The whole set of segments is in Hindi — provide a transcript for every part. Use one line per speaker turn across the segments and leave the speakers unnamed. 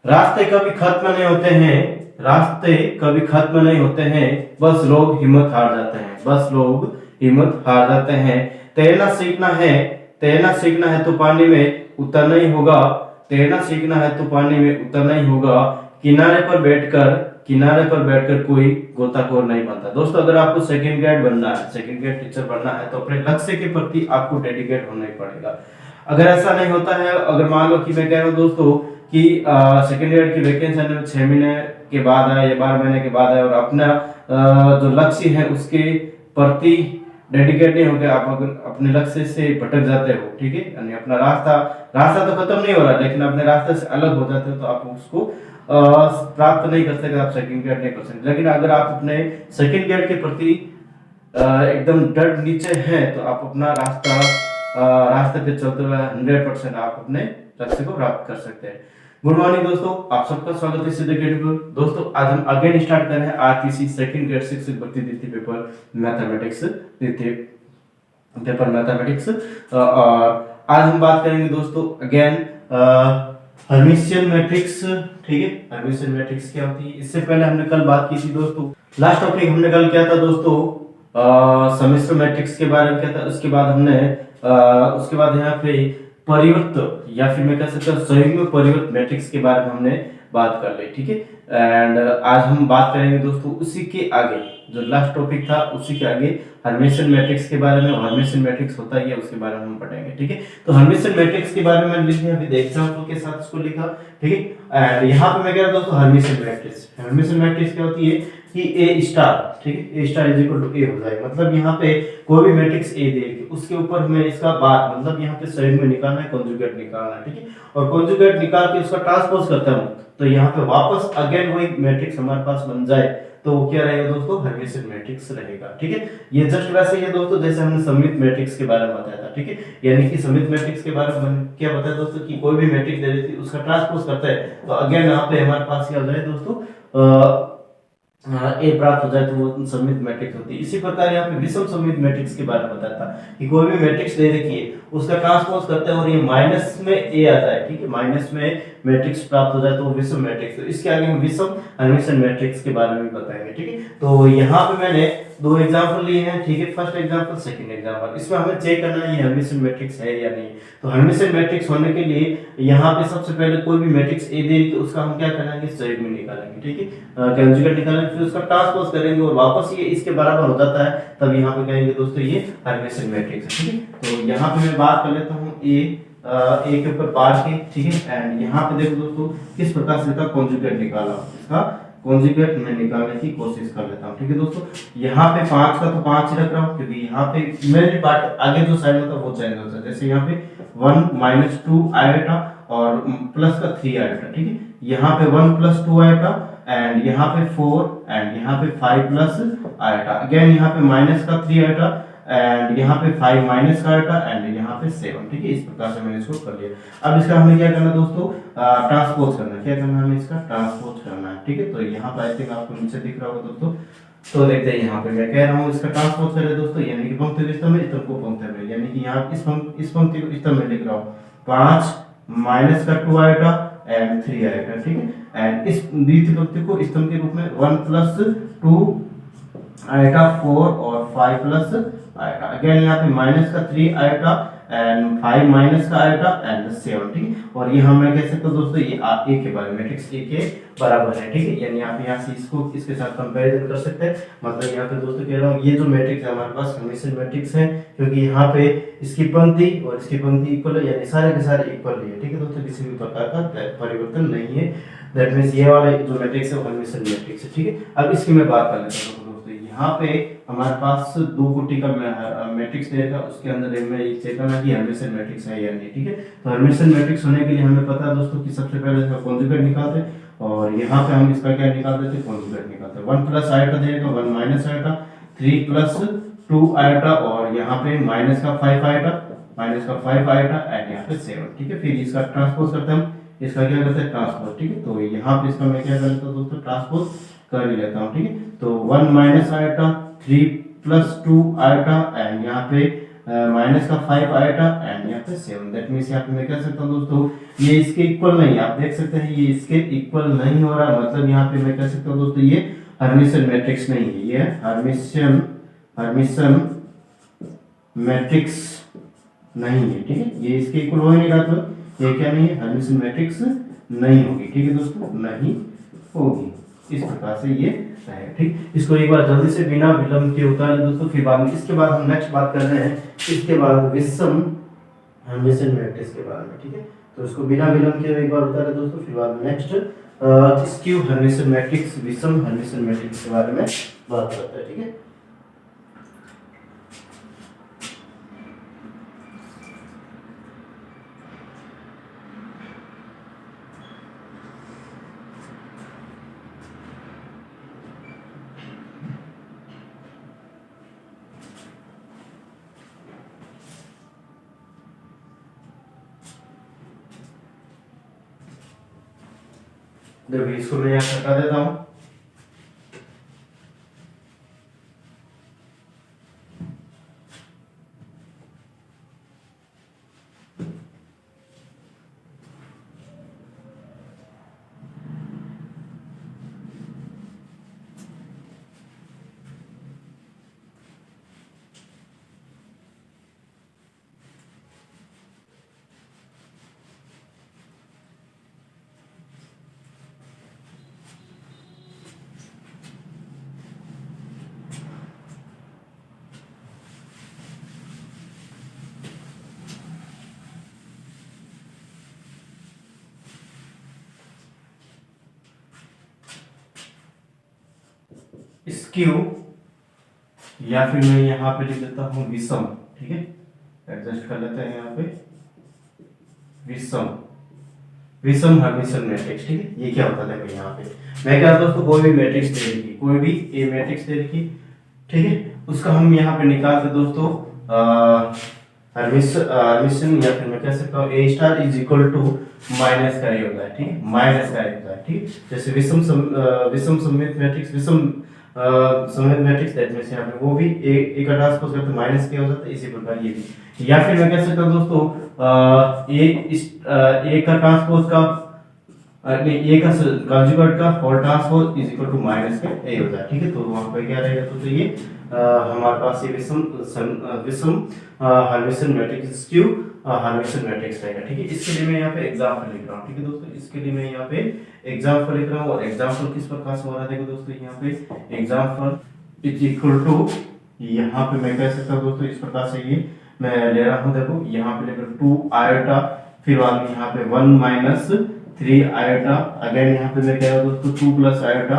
रास्ते कभी खत्म नहीं होते हैं, रास्ते कभी खत्म नहीं होते हैं, बस लोग हिम्मत हार जाते हैं, बस लोग हिम्मत हार जाते हैं। तैरना सीखना है, तैरना सीखना है तो पानी में उतरना ही होगा, तैरना सीखना है तो पानी में उतरना ही होगा। किनारे पर बैठकर, किनारे पर बैठकर कोई गोताखोर नहीं बनता। दोस्तों अगर आपको सेकंड ग्रेड बनना है, सेकंड ग्रेड टीचर बनना है तो अपने लक्ष्य के प्रति आपको डेडिकेट होना ही पड़ेगा। अगर ऐसा नहीं होता है, अगर मान लो कि मैं कह रहा हूँ दोस्तों कि सेकेंड ईयर की वैकेंसी आने में 6 महीने के बाद आए या 12 महीने के बाद आए और अपना जो लक्ष्य है उसके प्रति डेडिकेट नहीं होकर आप अगर अपने लक्ष्य से भटक जाते हो, ठीक है, यानी अपना रास्ता रास्ता तो खत्म नहीं हो रहा लेकिन अपने रास्ते से अलग हो जाते हो तो आप उसको प्राप्त नहीं कर सकते, आप सेकंड ग्रेड नहीं कर सकते। लेकिन अगर आप अपने सेकंड ग्रेड के प्रति एकदम डर नीचे हैं तो आप अपना रास्ते पे चलते हुए 100% आप अपने लक्ष्य को प्राप्त कर सकते हैं। गुड मॉर्निंग दोस्तों, आप सबका स्वागत है सिद्ध अकेडमी पर। दोस्तों आज हम अगेन स्टार्ट कर रहे हैं आरटीसी सेकंड ग्रेड शिक्षक भर्ती द्वितीय पेपर मैथमेटिक्स, द्वितीय पेपर मैथमेटिक्स। और आज हम बात करेंगे दोस्तों अगेन हर्मिशियन मैट्रिक्स, ठीक है। हर्मिशियन मैट्रिक्स क्या होती है, इससे पहले हमने कल बात की थी दोस्तों, लास्ट टॉपिक हमने कल किया था दोस्तों समिश्र मैट्रिक्स के बारे में किया था। उसके बाद हमने उसके बाद यहाँ पे परिवर्त या फिर मैं कह सकता हूँ संयुग्म परिवर्त मैट्रिक्स के बारे में हमने बात कर ली, ठीक है। एंड आज हम बात करेंगे दोस्तों उसी के आगे, जो लास्ट टॉपिक था उसी के आगे हर्मिशियन मैट्रिक्स के बारे में। हर्मिशियन मैट्रिक्स होता है उसके बारे में हम पढ़ेंगे, ठीक है। तो हर्मिशियन मैट्रिक्स के बारे में लिख दिया, अभी एग्जांपल के साथ इसको लिखा, ठीक है। एंड यहाँ पे मैं कह रहा हूँ दोस्तों हर्मिशियन मैट्रिक्स, हर्मिशियन मैट्रिक्स क्या होती है कि ए स्टार, ठीक है, ए स्टार इज इक्वल टू ए हो जाए। मतलब यहाँ पे कोई भी मैट्रिक्स ए दे के उसके ऊपर हमें इसका बार मतलब यहाँ पे संयुग्म में निकालना है, कॉन्जुगेट निकालना है, ठीक है। और कॉन्जुगेट निकाल के उसका ट्रांसपोज करता हूं तो यहाँ पे वापस अगेन वही मैट्रिक्स हमारे पास बन जाए तो वो क्या रहेगा दोस्तों, हर्मिशियन मैट्रिक्स रहेगा, ठीक है। ये जस्ट वैसे ही है दोस्तों जैसे हमने सममित मैट्रिक्स के बारे में बताया था, ठीक है। यानी कि सममित मैट्रिक्स के बारे में क्या बताया दोस्तों कि कोई भी मैट्रिक्स दे देती उसका ट्रांसपोज करता है तो अगेन यहाँ पे हमारे पास क्या हो जाए दोस्तों ए प्राप्त हो जाए तो वो सममित मैट्रिक्स होती है। इसी प्रकार यहाँ पे विषम सममित मैट्रिक्स के बारे में बताया था कि कोई भी मैट्रिक्स दे रखी है उसका ट्रांसपोज करते हैं और ये माइनस में ए आ जाए, ठीक है, माइनस में मैट्रिक्स प्राप्त हो जाए तो वो विषम मैट्रिक्स। तो इसके आगे हम विषम हर्मिशियन मैट्रिक्स के बारे में बताएंगे, ठीक है। तो यहाँ पे मैंने दो एग्जांपल लिए हैं, ठीक है, फर्स्ट एग्जांपल सेकंड एग्जांपल। इसमें हमें चेक करना है ये हर्मिशियन मैट्रिक्स है या नहीं। तो हर्मिशियन मैट्रिक्स होने के लिए यहाँ पे सबसे पहले कोई भी मैट्रिक्स ए दे तो उसका हम क्या करेंगे, संयुग्म निकालेंगे, ठीक है, कंजुगेट निकालेंगे, फिर उसका ट्रांसपोज करेंगे और वापस ये इसके बराबर हो जाता है तब यहाँ पे कहेंगे दोस्तों ये हर्मिशियन मैट्रिक्स है, ठीक है। तो यहाँ पे मैं बात कर लेता हूँ ए के ऊपर बार के, ठीक है। एंड यहाँ पे देखो दोस्तों किस प्रकार से इसका कॉन्जुगेट निकाला, इसका कॉन्जुगेट मैं निकालने की कोशिश कर लेता हूँ, ठीक है दोस्तों। यहाँ पे 5 का तो 5 ही रख रहा हूँ क्योंकि यहाँ पे मेरी पार्ट आगे जो साइन होता है वो चेंज होता है। जैसे यहाँ पे 1 - 2 आएगा और प्लस का 3 आएगा, ठीक है। यहाँ पे 1 + 2 आएगा एंड यहाँ पे 4 एंड यहाँ पे 5 + आएगा, अगेन यहाँ पे माइनस का 3 आएगा एंड यहाँ पे 5 माइनस का आएगा एंड यहाँ पे 7, ठीक है। इस प्रकार से मैंने इसको कर लिया। अब इसका हमें क्या करना है दोस्तों, ट्रांसपोज करना है। क्या करना है हमें, इसका ट्रांसपोज करना है, ठीक है। तो यहाँ पे आई थिंक आपको नीचे दिख रहा होगा दोस्तों, तो देखते हैं यहाँ पे मैं कह रहा हूँ इसका ट्रांसपोज करें दोस्तों, यानी कि पंक्ति विस्तार में स्तंभ को पंक्ति में, यानी कि यहाँ इस पंक्ति को स्तंभ में लिख रहा हूँ 5 माइनस का 2 आएगा एंड 3 आएगा, ठीक है। एंड इस द्वितीय पंक्ति को स्तंभ के रूप में 1 + 2 आएगा 4 और 5 + आएगा, अगेन यहाँ पे माइनस का 3 आएगा एंड 5 माइनस का आएगा एंड 7, ठीक है। और ये हम मैं कह सकता हूँ दोस्तों ये ए के बारे में मैट्रिक्स ए के बराबर है, ठीक है। यानी आप यहाँ से इसको इसके साथ कंपैरिजन कर सकते हैं। मतलब यहाँ पे दोस्तों कह रहा हूँ ये जो मैट्रिक्स है हमारे पास हर्मिशियन मैट्रिक्स है क्योंकि यहाँ पे इसकी पंक्ति और इसकी पंक्ति इक्वल है, यानी सारे के सारे इक्वल है, ठीक है दोस्तों, किसी भी प्रकार का परिवर्तन नहीं है। दैट मींस ये वाला जो मैट्रिक्स है वो हर्मिशियन मैट्रिक्स है, ठीक है। अब इसकी मैं बात कर लेता हूँ दोस्तों, यहाँ पे हमारे पास 2 कोटि का मैट्रिक्स देगा, उसके अंदर मैं ये चेक करना कि हर्मिशियन मैट्रिक्स है या नहीं, ठीक है। तो हर्मिशियन मैट्रिक्स होने के लिए हमें पता है दोस्तों कि सबसे पहले इसका कॉन्जुगेट निकालते हैं और यहाँ पे हम इसका क्या निकालते थे, कॉन्जुगेट निकालते हैं। 1 + आएगा देगा, 1 माइनस आएगा, 3 + 2 आएगा और यहाँ पे माइनस का 5 आएगा, माइनस का 5 आएगा एंड यहाँ पे 7, ठीक है। फिर इसका ट्रांसपोज करते हैं हम, इसका क्या करते हैं ट्रांसपोज, ठीक है। तो यहाँ पे इसका मैं क्या कर लेता हूँ दोस्तों, ट्रांसपोज कर ही लेता हूँ, ठीक है। तो 1 माइनस आएगा, 3 + 2 आएगा एंड यहाँ पे माइनस का 5 आयोटा एंड यहाँ पे 7। दैट मीन्स यहाँ पे मैं कह सकता हूँ दोस्तों ये इसके इक्वल नहीं, आप देख सकते हैं ये इसके इक्वल नहीं हो रहा, मतलब यहाँ पे मैं कह सकता हूँ दोस्तों ये हर्मिशन मैट्रिक्स नहीं है, ये हर्मिशन मैट्रिक्स नहीं है, ठीक है। ये इसके इक्वल हो ही नहीं रहा, तो ये क्या नहीं है, हर्मिशन मैट्रिक्स नहीं होगी, ठीक है दोस्तों, नहीं होगी। इस प्रकार से ये रहेगा, ठीक। इसको एक बार जल्दी से बिना विलंब के उतार लें दोस्तों, फिर बाद में इसके बाद हम नेक्स्ट बात कर रहे हैं इसके बाद विषम हर्मिशन मैट्रिक्स के बारे में, ठीक है। तो इसको बिना विलंब के एक बार उतारे दोस्तों, फिर बाद में नेक्स्ट स्क्यू हर्मिशन मैट्रिक्स, विषम हर्मिशन मैट्रिक्स के बारे में बात करते हैं, ठीक है। देखो इसको मैं यहाँ हटा देता हूँ। स्क्यू या फिर मैं यहाँ पे लिख देता हूँ विषम, ठीक है, एडजस्ट कर लेते हैं यहाँ पे विषम हर्मिशन मैट्रिक्स, ठीक है। ये क्या होता है, देखो यहाँ पे मैं क्या दोस्तों कोई भी मैट्रिक्स दे रखी, कोई भी ए मैट्रिक्स दे रखी, ठीक है, उसका हम यहाँ पे निकालते दोस्तों हर्मिशन या फिर मैं कह सकता हूँ A star is equal to minus का ये होता है, ठीक है, माइनस का होता है, ठीक। जैसे विषम सममित मैट्रिक्स, विषम सममित मैट्रिक्स, दैट मींस यहाँ पे वो भी ए का ट्रांसपोज करते माइनस के हो जाता है, इसी प्रकार ये भी। या फिर मैं कह सकता हूँ दोस्तों ए का ट्रांसपोज का नहीं ए का कंजुगेट का whole transpose is equal to minus का ए होता है, ठीक है। तो वहां पे क्या रहेगा, तो ये हमारे पास ये विषम Hermitian matrix skew Hermitian matrix रहेगा, ठीक है। इसके लिए मैं यहाँ पे एग्जांपल लिख रहा हूँ, ठीक है दोस्तों, इसके लिए मैं यहाँ पे एग्जांपल लिख रहा हूँ। और एग्जांपल किस प्रकार से हो रहा है, देखो दोस्तों यहाँ पे एग्जांपल इज इक्वल टू, यहाँ पे मैं कह सकता हूँ दोस्तों इस प्रकार से ये मैं ले रहा हूँ, देखो यहाँ पे लेकर 2 आयोटा, फिर बाद में यहाँ पे 1 माइनस 3 आयोटा, अगेन यहाँ पे मैं कह रहा हूँ दोस्तों 2 प्लस आयोटा,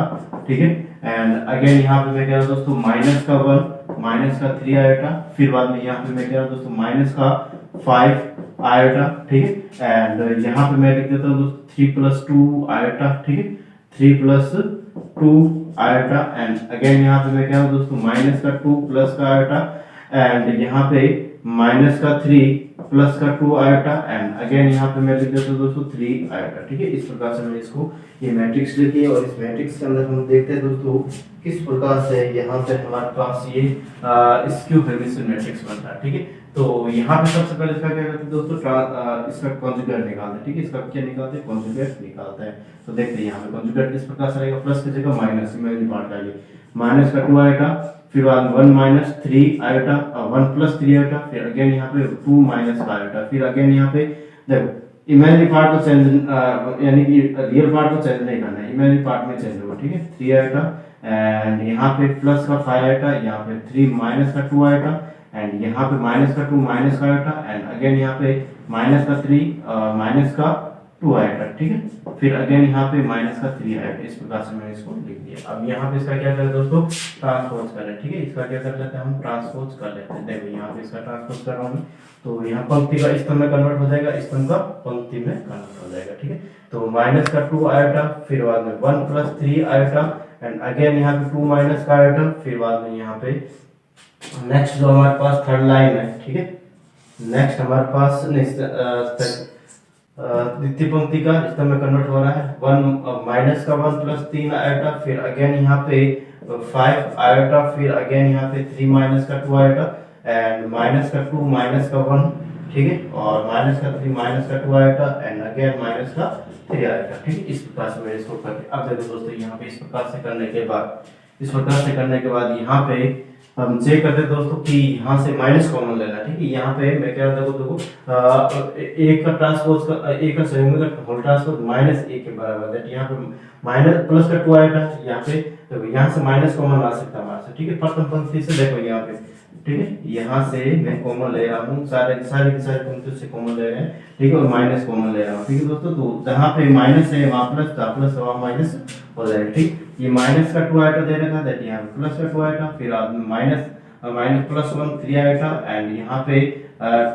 ठीक है, एंड अगेन यहाँ पे मैं कह रहा हूँ दोस्तों माइनस का 1 माइनस का 3 आयोटा, फिर बाद में यहाँ पे मैं कह रहा हूँ दोस्तों माइनस का 5 आयोटा, ठीक है, एंड यहाँ पे मैं लिख देता हूँ दोस्तों 3 प्लस 2 आयोटा, ठीक है, 3 प्लस 2 आयोटा, एंड अगेन यहाँ पे मैं कह रहा हूँ दोस्तों माइनस का 2 प्लस का आयोटा, एंड यहाँ पे माइनस का 3 प्लस का 2 आयोटा, एंड अगेन यहाँ पे मैं लिख देता हूँ दोस्तों 3 आयोटा, ठीक है। इस प्रकार से मैंने इसको ये मैट्रिक्स लिखी है, और इस मैट्रिक्स के अंदर हम देखते हैं दोस्तों किस प्रकार से यहाँ पे हमारे पास ये स्क्यू हर्मिशन मैट्रिक्स बनता है, ठीक है। तो यहाँ पे सबसे पहले इसका क्या करते हैं दोस्तों, इसका कॉन्जुगेट निकालते हैं, ठीक है। इसका क्या निकालते हैं, कॉन्जुगेट निकालते हैं। तो देखते हैं यहाँ पे कॉन्जुगेट इस प्रकार से रहेगा, प्लस की जगह माइनस, इमेजिनरी पार्ट का लिए माइनस का 2 आयोटा, फिर बाद 1 माइनस 3 आयोटा, 1 प्लस 3 आयोटा, फिर अगेन यहाँ पे 2 माइनस का आयोटा, फिर अगेन यहाँ पे देखो इमेजिनरी पार्ट को चेंज यानी कि रियल पार्ट को चेंज नहीं करना है, इमेजिनरी पार्ट में चेंज होगा, ठीक है। 3 आयोटा, एंड यहाँ पे प्लस का 5 आयोटा, यहाँ पे 3 माइनस का 2 आयोटा, एंड यहाँ पे माइनस का 2 माइनस का आयोटा, एंड अगेन यहाँ पे माइनस का 3 माइनस का 2 आयोटा, ठीक है, फिर अगेन यहाँ पे माइनस का 3 आयोटा। इस प्रकार से मैंने इसको लिख दिया। अब यहाँ पे इसका क्या करें दोस्तों, ट्रांसपोज करें, ठीक है। इसका क्या कर लेते हैं हम, ट्रांसपोज कर लेते हैं। देखो यहाँ पे इसका ट्रांसपोज कर रहा हूँ, तो यहाँ पंक्ति का स्तंभ में कन्वर्ट हो जाएगा, स्तंभ का पंक्ति में कन्वर्ट हो जाएगा, ठीक है। तो माइनस का 2 आयोटा, फिर बाद में 1 प्लस 3 आयोटा, एंड अगेन यहाँ पे 2 माइनस का आयोटा, फिर बाद में यहाँ पे नेक्स्ट जो हमारे पास थर्ड लाइन है, ठीक है, नेक्स्ट हमारे पास द्वितीय पंक्ति का स्तंभ में कन्वर्ट हो रहा है, 1 माइनस का 1 प्लस 3 आयोटा, फिर अगेन यहाँ पे 5 आयोटा, फिर अगेन यहाँ पे 3 माइनस का 2 आयोटा, एंड माइनस का 2 माइनस का 1, ठीक है, और माइनस का 3 माइनस का 2 आएगा एंड अगेन माइनस का 3 आएगा, ठीक है। इस प्रकार से मैं इसको करके अब देखो दोस्तों यहाँ पे इस प्रकार से करने के बाद यहाँ पे हम चेक करते हैं दोस्तों कि यहाँ से माइनस कॉमन लेना, ठीक है। यहाँ पे मैं क्या देखो एक का ट्रांसपोज का एक का संयुग्म का होल ट्रांसपोज माइनस एक के बराबर है। यहाँ पे माइनस प्लस का 2 आएगा, यहाँ पे देखो यहाँ से माइनस कॉमन आ सकता है हमारे से, ठीक है। प्रथम पंक्ति से देखो यहाँ पे, ठीक है, यहाँ से मैं कॉमन ले रहा हूँ, सारे पंक्तियों से कॉमन ले रहे हैं, ठीक है, और माइनस कॉमन ले रहा हूँ, ठीक है दोस्तों। तो जहाँ पे माइनस है वहाँ प्लस, जहाँ प्लस वहाँ माइनस हो जाएगा, ठीक। ये माइनस का 2 आएगा दे रखा है, यहाँ पे प्लस का 2 आएगा, फिर माइनस प्लस 1 3 आएगा एंड यहाँ पे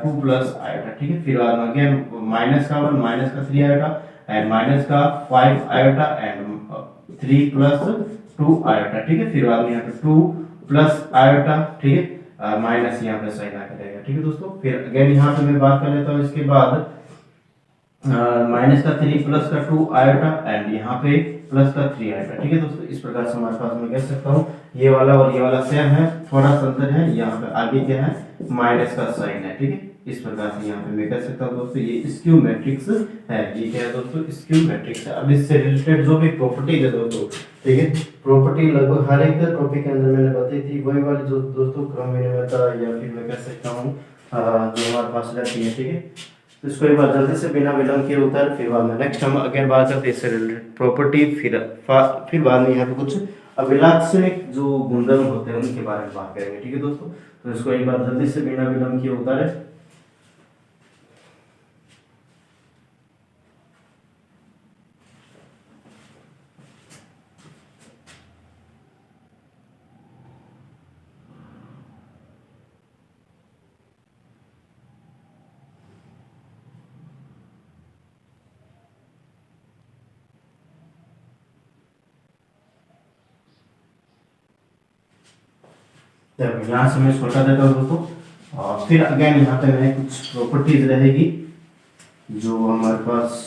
2 प्लस आएगा, ठीक है। फिर अगेन माइनस का 1 माइनस का 3 आएगा एंड माइनस का 5 आएगा एंड 3 प्लस 2 आएगा, ठीक है। फिर यहाँ पे 2 प्लस आएगा, ठीक है, माइनस यहाँ पे साइन आकर रहेगा, ठीक है दोस्तों। फिर अगेन यहाँ पे मैं बात कर लेता हूँ इसके बाद माइनस का 3 प्लस का 2 आएगा एंड यहाँ पे प्लस का 3 आएगा, ठीक है दोस्तों। इस प्रकार से हमारे पास मैं कह सकता हूँ ये वाला और ये वाला सेम है, थोड़ा सा अंतर है, यहाँ पे आगे क्या है माइनस का साइन है, ठीक है। इस प्रकार से यहाँ पे मैं कह सकता हूँ दोस्तों ये स्क्यू मैट्रिक्स है। ये क्या है दोस्तों, स्क्यू मैट्रिक्स है। अब इससे रिलेटेड जो भी प्रॉपर्टीज है दोस्तों, ठीक है, प्रॉपर्टी लगभग हर एक टॉपिक के अंदर मैंने बताई थी, वही वाली जो दोस्तों क्रम विनिमयता या फिर मैं कह सकता हूँ जो हमारे पास रहती है, ठीक है। तो इसको एक बार जल्दी से बिना विलंब के उतर, फिर बाद में नेक्स्ट हम अगेन बात करते हैं इससे रिलेटेड प्रॉपर्टी, फिर बाद में यहाँ पे कुछ अभिलाक्षणिक जो गुणधर्म होते हैं उनके बारे में बात करेंगे, ठीक है दोस्तों। तो इसको एक बार जल्दी से बिना विलंब के उतारे। यहाँ से मैं छोटा देता हूँ दोस्तों, और फिर अगेन यहाँ पे मैं कुछ प्रॉपर्टीज रहेगी जो हमारे पास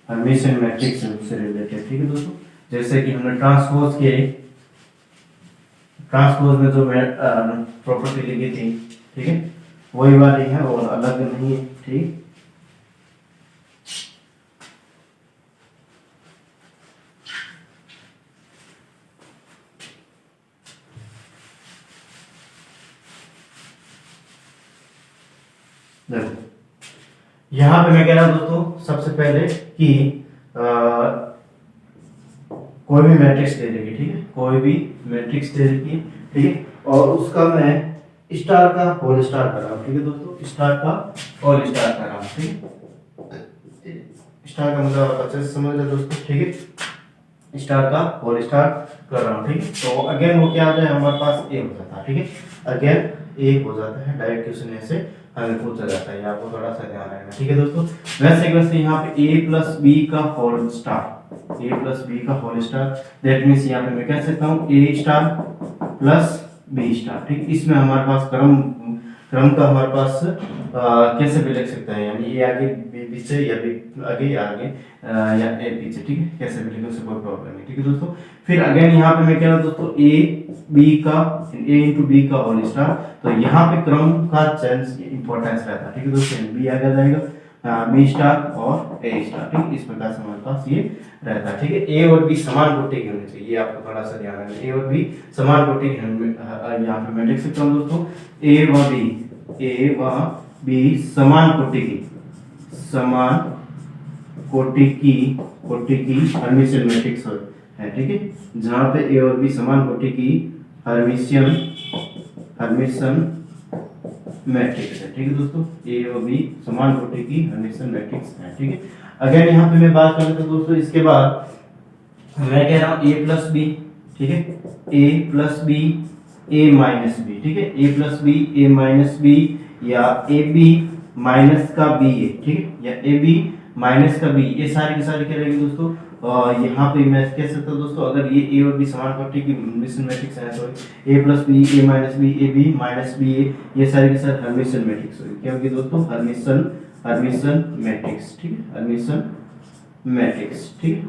हर्मिटियन मैट्रिक्स से रिलेटेड, ठीक है दोस्तों। जैसे कि हमने ट्रांसपोज में जो प्रॉपर्टी लिखी थी, ठीक है, वही वाली है और अलग नहीं है, ठीक। यहाँ पे मैं कह रहा हूं दोस्तों सबसे पहले कि कोई भी मैट्रिक्स दे देगी, ठीक है, कोई भी मैट्रिक्स दे देगी, ठीक है, और उसका मैं स्टार का होल स्टार कर रहा हूँ, ठीक है दोस्तों, स्टार का होल स्टार कर रहा हूँ, ठीक है। स्टार का मतलब अच्छे से समझ लो दोस्तों, ठीक है, स्टार का होल स्टार कर रहा हूँ, ठीक है। तो अगेन वो क्या आता है हमारे पास ए हो जाता है, ठीक है, अगेन एक हो जाता है, डायरेक्ट क्वेश्चन ऐसे हमें पूछा जाता है, आपको थोड़ा सा ध्यान रखना, ठीक है दोस्तों। वैसे यहाँ पे a प्लस बी का whole star, a plus B का होल स्टार, दैट मीन्स यहाँ पे मैं कह सकता हूँ a star plus B star, ठीक। इसमें हमारे पास क्रम का हमारे पास कैसे भी लिख सकते हैं, यानी ए आगे बी पीछे या बी आगे या ए पीछे, ठीक है, कैसे भी लिखो, कोई प्रॉब्लम नहीं, ठीक है दोस्तों। फिर अगेन यहाँ पे मैं कह रहा हूँ दोस्तों ए इंटू बी का होल स्टार, तो यहाँ पे क्रम का चेंज इंपॉर्टेंस रहता है, ठीक है दोस्तों। बी आगे जाएगा बी स्टार और ए स्टार, ठीक, इस प्रकार से हमारे पास ये रहता है, ठीक है। ए और बी समान कोटि के होने चाहिए, ये आपको थोड़ा सा ध्यान रखना, ए और बी समान कोटि के, यहाँ पे मैं लिख सकता हूँ दोस्तों ए व बी समान कोटि की हर्मिटियन मैट्रिक्स है, ठीक है, जहाँ पे ए और बी समान कोटि की हर्मिटियन मैट्रिक्स है, ठीक है दोस्तों, ए और बी समान कोटि की हर्मिटियन मैट्रिक्स है, ठीक है। अगेन यहाँ पे मैं बात कर लेता हूँ दोस्तों, इसके बाद मैं कह रहा हूँ ए प्लस बी, ठीक है, ए plus B A minus B, ठीक है, ए plus B A minus B या ए बी माइनस का बी ए, ठीक है, या ए बी माइनस का बी, ये सारी की सारी क्या रहेगी दोस्तों। यहाँ पे मैं कह सकता हूँ दोस्तों अगर ये ए और बी समान कोटि की हर्मिटियन मैट्रिक्स है तो A plus B A minus B A B minus B A, ये सारी की सारी हर्मिटियन मैट्रिक्स होगी, क्या होगी दोस्तों, हर्मिटियन मैट्रिक्स, ठीक है, हर्मिटियन मैट्रिक्स, ठीक है।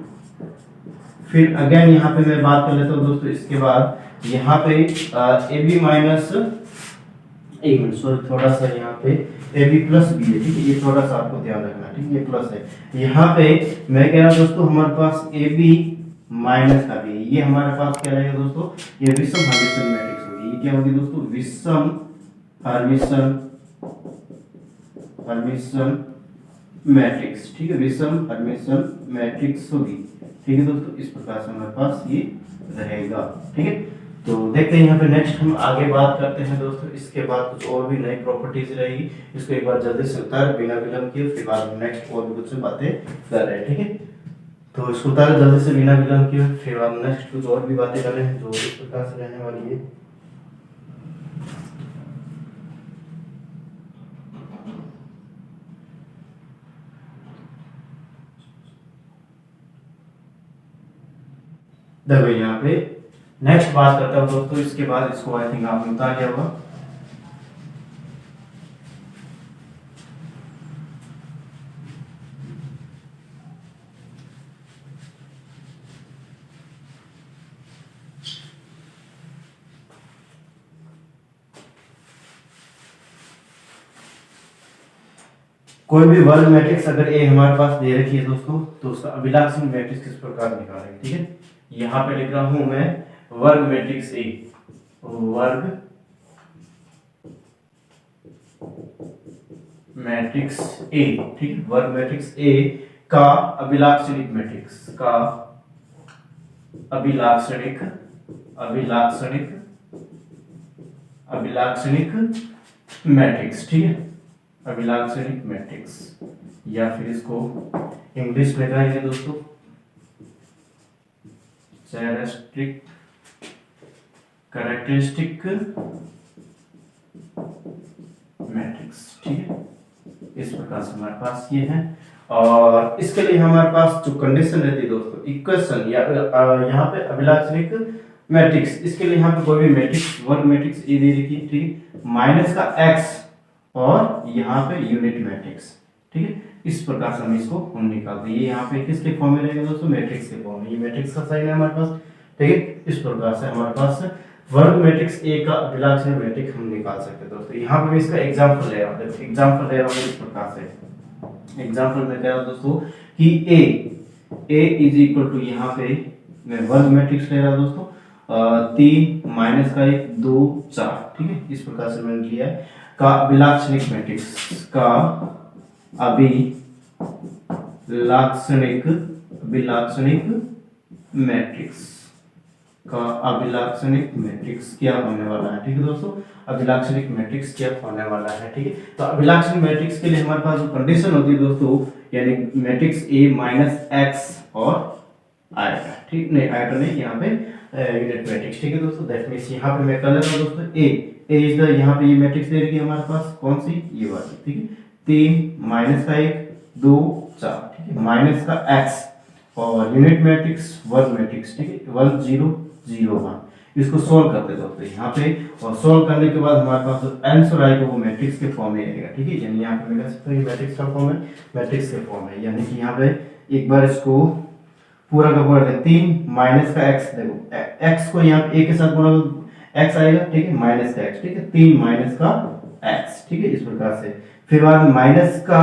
फिर अगेन यहाँ पे मैं बात कर लेता हूँ दोस्तों, इसके बाद यहाँ पे ए बी माइनस, एक मिनट सॉरी, थोड़ा सा यहाँ पे ए बी प्लस बी है, ठीक है, ये थोड़ा सा आपको ध्यान रखना, ठीक है, ये प्लस है। यहाँ पे मैं कह रहा हूँ दोस्तों हमारे पास ए बी माइनस का भी, ये हमारे पास क्या रहेगा दोस्तों, ये विषम हर्मिटियन मैट्रिक्स होगी। ये क्या होगी दोस्तों, विषम हर्मिटियन हर्मिटियन मैट्रिक्स, ठीक है, विषम हर्मिटियन मैट्रिक्स होगी, ठीक है दोस्तों। इस प्रकार से हमारे पास ये रहेगा, ठीक है। तो देखते हैं यहाँ पे नेक्स्ट हम आगे बात करते हैं दोस्तों। इसके बाद कुछ और भी नई प्रॉपर्टीज रहेगी, इसको एक बार जल्दी से उतार बिना विलंब किए, फिर बाद में नेक्स्ट और भी कुछ बातें कर रहे हैं, ठीक है। तो इसको उतार जल्दी से बिना विलंब किए, फिर बाद में नेक्स्ट कुछ और भी बातें कर रहे हैं जो इस प्रकार से रहने वाली है। देखो यहाँ पे नेक्स्ट बात करता हूँ दोस्तों, इसके बाद इसको आई थिंक आपने उतार लिया होगा। कोई भी वर्ग मैट्रिक्स अगर ए हमारे पास दे रखी है दोस्तों, तो उसका अभिलाक्षणिक मैट्रिक्स किस प्रकार निकालेंगे, ठीक है। यहाँ पे लिख रहा हूं मैं वर्ग मैट्रिक्स ए, वर्ग मैट्रिक्स ए, ठीक है, वर्ग मैट्रिक्स ए का अभिलाक्षणिक मैट्रिक्स, का अभिलाक्षणिक अभिलाक्षणिक अभिलाक्षणिक मैट्रिक्स, ठीक है, अभिलाक्षणिक मैट्रिक्स, या फिर इसको इंग्लिश में कहेंगे दोस्तों कैरेक्टरिस्टिक मैट्रिक्स, ठीक है। इस प्रकार से हमारे पास ये है, और इसके लिए हमारे पास जो कंडीशन रहती है दोस्तों, इक्वेशन या यहाँ पे अभिलाक्षणिक मैट्रिक्स, इसके लिए यहाँ पे कोई भी मैट्रिक्स वर्ग मैट्रिक्स ए दे रखी है, ठीक है, माइनस का एक्स और यहाँ पे यूनिट मैट्रिक्स, ठीक है। इस प्रकार से हम इसको हम निकालते हैं। ये यहाँ पे किसके फॉर्म में रहेगा दोस्तों, मैट्रिक्स के फॉर्म में, ये मैट्रिक्स का साइन है हमारे पास, ठीक है। इस प्रकार से हमारे पास वर्ग मैट्रिक्स ए का अभिलाक्षणिक मैट्रिक्स हम निकाल सकते हैं दोस्तों। यहाँ पे मैं इसका एग्जांपल ले रहा हूँ, देखो एग्जांपल ले रहा हूँ इस प्रकार से। एग्जांपल में कह रहा हूँ दोस्तों कि ए इज इक्वल टू, यहाँ पे मैं वर्ग मैट्रिक्स ले रहा हूँ दोस्तों, 3 माइनस का 1 2 4, ठीक है। इस प्रकार से मैंने लिया है का अभिलाक्षणिक मैट्रिक्स, का अभिलाक्षणिक मैट्रिक्स, का अभिलाक्षणिक मैट्रिक्स क्या होने वाला है, ठीक है दोस्तों। अभिलाक्षणिक मैट्रिक्स क्या होने वाला है, ठीक है। तो अभिलाक्षणिक मैट्रिक्स के लिए हमारे पास जो कंडीशन होती है दोस्तों, यानी मैट्रिक्स ए माइनस एक्स और आएगा, ठीक, नहीं आएगा नहीं, यहाँ पे यूनिट मैट्रिक्स, ठीक है दोस्तों। दैट मींस यहाँ पे मैं कर लेता हूँ दोस्तों ए इज द, यहाँ पे ये मैट्रिक्स दे रखी है हमारे पास, कौन सी, ये वाली, ठीक है, 3 माइनस का 1 2 4, ठीक है, माइनस का x और यूनिट मैट्रिक्स वर्ग मैट्रिक्स, ठीक है, 1 0 0 1। इसको सोल्व करते दोस्तों यहाँ पे, और सोल्व करने के बाद हमारे पास जो आंसर आएगा वो मैट्रिक्स के फॉर्म में आएगा, ठीक है। यानी यहाँ पे मैं कह सकता हूँ ये मैट्रिक्स का फॉर्म है, मैट्रिक्स के फॉर्म है, यानी कि यहाँ पे एक बार इसको पूरा का पूरा 3 माइनस का x, देखो x को यहाँ पे a के साथ गुणा x आएगा, ठीक है, माइनस का x, ठीक है, 3 माइनस का x, ठीक है। इस प्रकार से फिर बाद माइनस का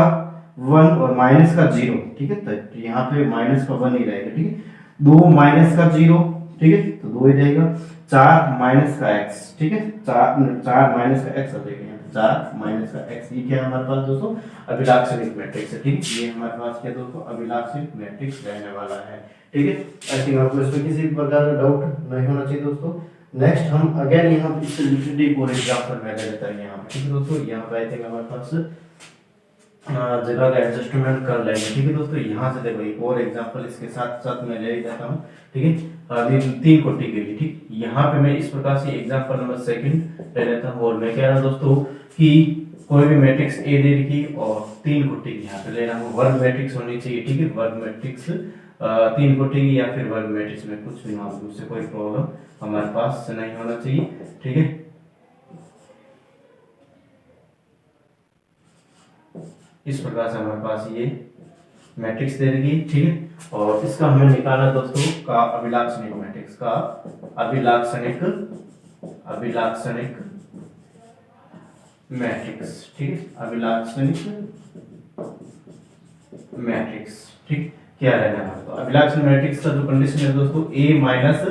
1 और माइनस का 0, ठीक है, तो यहाँ पे माइनस का 1 ही रहेगा, ठीक है, 2 माइनस का 0, ठीक है, तो 2 ही रहेगा, 4 माइनस का x, ठीक है, 4 माइनस का x आ जाएगा, 4 माइनस का x। ये क्या है हमारे पास दोस्तों, अभिलाक्षणिक मैट्रिक्स है, ठीक है। ये हमारे पास क्या दोस्तों, अभिलाक्षणिक मैट्रिक्स रहने वाला है, ठीक है। आई थिंक आपको इसमें किसी प्रकार का डाउट नहीं होना चाहिए दोस्तों। नेक्स्ट हम अगेन यहाँ पे इससे रिलेटेड एक और एग्जांपल मैं ले लेता हूँ यहाँ पे, ठीक है दोस्तों। यहाँ पे आई थिंक हमारे पास जगह का एडजस्टमेंट कर लेंगे, ठीक है दोस्तों। यहाँ से देखो एक और एग्जांपल इसके साथ साथ मैं ले लेता हूँ, ठीक है, अभी 3 कोटि के लिए, ठीक। यहाँ पे मैं इस प्रकार से एग्जांपल नंबर 2 ले लेता हूँ, और मैं कह रहा हूँ दोस्तों कि कोई भी मैट्रिक्स ए दे रखी और 3 कोटि की यहाँ पे ले रहा हूँ, वर्ग मैट्रिक्स होनी चाहिए, ठीक है, वर्ग मैट्रिक्स 3 कोटि की या फिर वर्ग मैट्रिक्स में कुछ भी मामले से कोई प्रॉब्लम हमारे पास से नहीं होना चाहिए, ठीक है। इस प्रकार से हमारे पास ये मैट्रिक्स दे रही, ठीक है, और इसका हमें निकालना दोस्तों का अभिलाक्षणिक मैट्रिक्स, का अभिलाक्षणिक अभिलाक्षणिक मैट्रिक्स, ठीक है, अभिलाक्षणिक मैट्रिक्स, ठीक, क्या रहने वाला तो अभिलाक्षण मैट्रिक्स का जो कंडीशन है दोस्तों a minus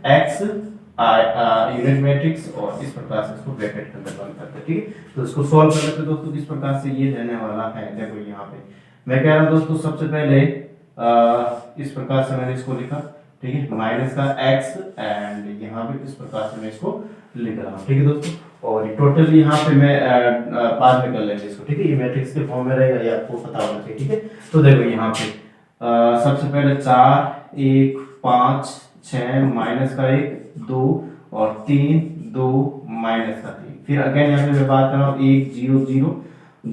x unit matrix और इस प्रकार से इसको ब्रैकेट के अंदर बंद करते हैं, ठीक है। तो इसको सॉल्व करने पे दोस्तों किस प्रकार से ये रहने वाला है, देखो यहाँ पे मैं कह रहा हूँ दोस्तों सबसे पहले इस प्रकार से मैंने इसको लिखा, ठीक है, माइनस का x एंड यहाँ पे इस प्रकार से मैं इसको लिख रहा हूँ, ठीक है दोस्तों। और टोटल यहाँ पे मैं बाद में कर लेंगे इसको, ठीक है, ये मैट्रिक्स के फॉर्म में रहेगा, ये आपको पता होना चाहिए, ठीक है। तो देखो यहाँ पे सबसे पहले 4 1 5 6 माइनस का 1 2 और 3 2 माइनस का 3, फिर अगेन यहाँ पे मैं बात कर रहा हूँ 1 0 0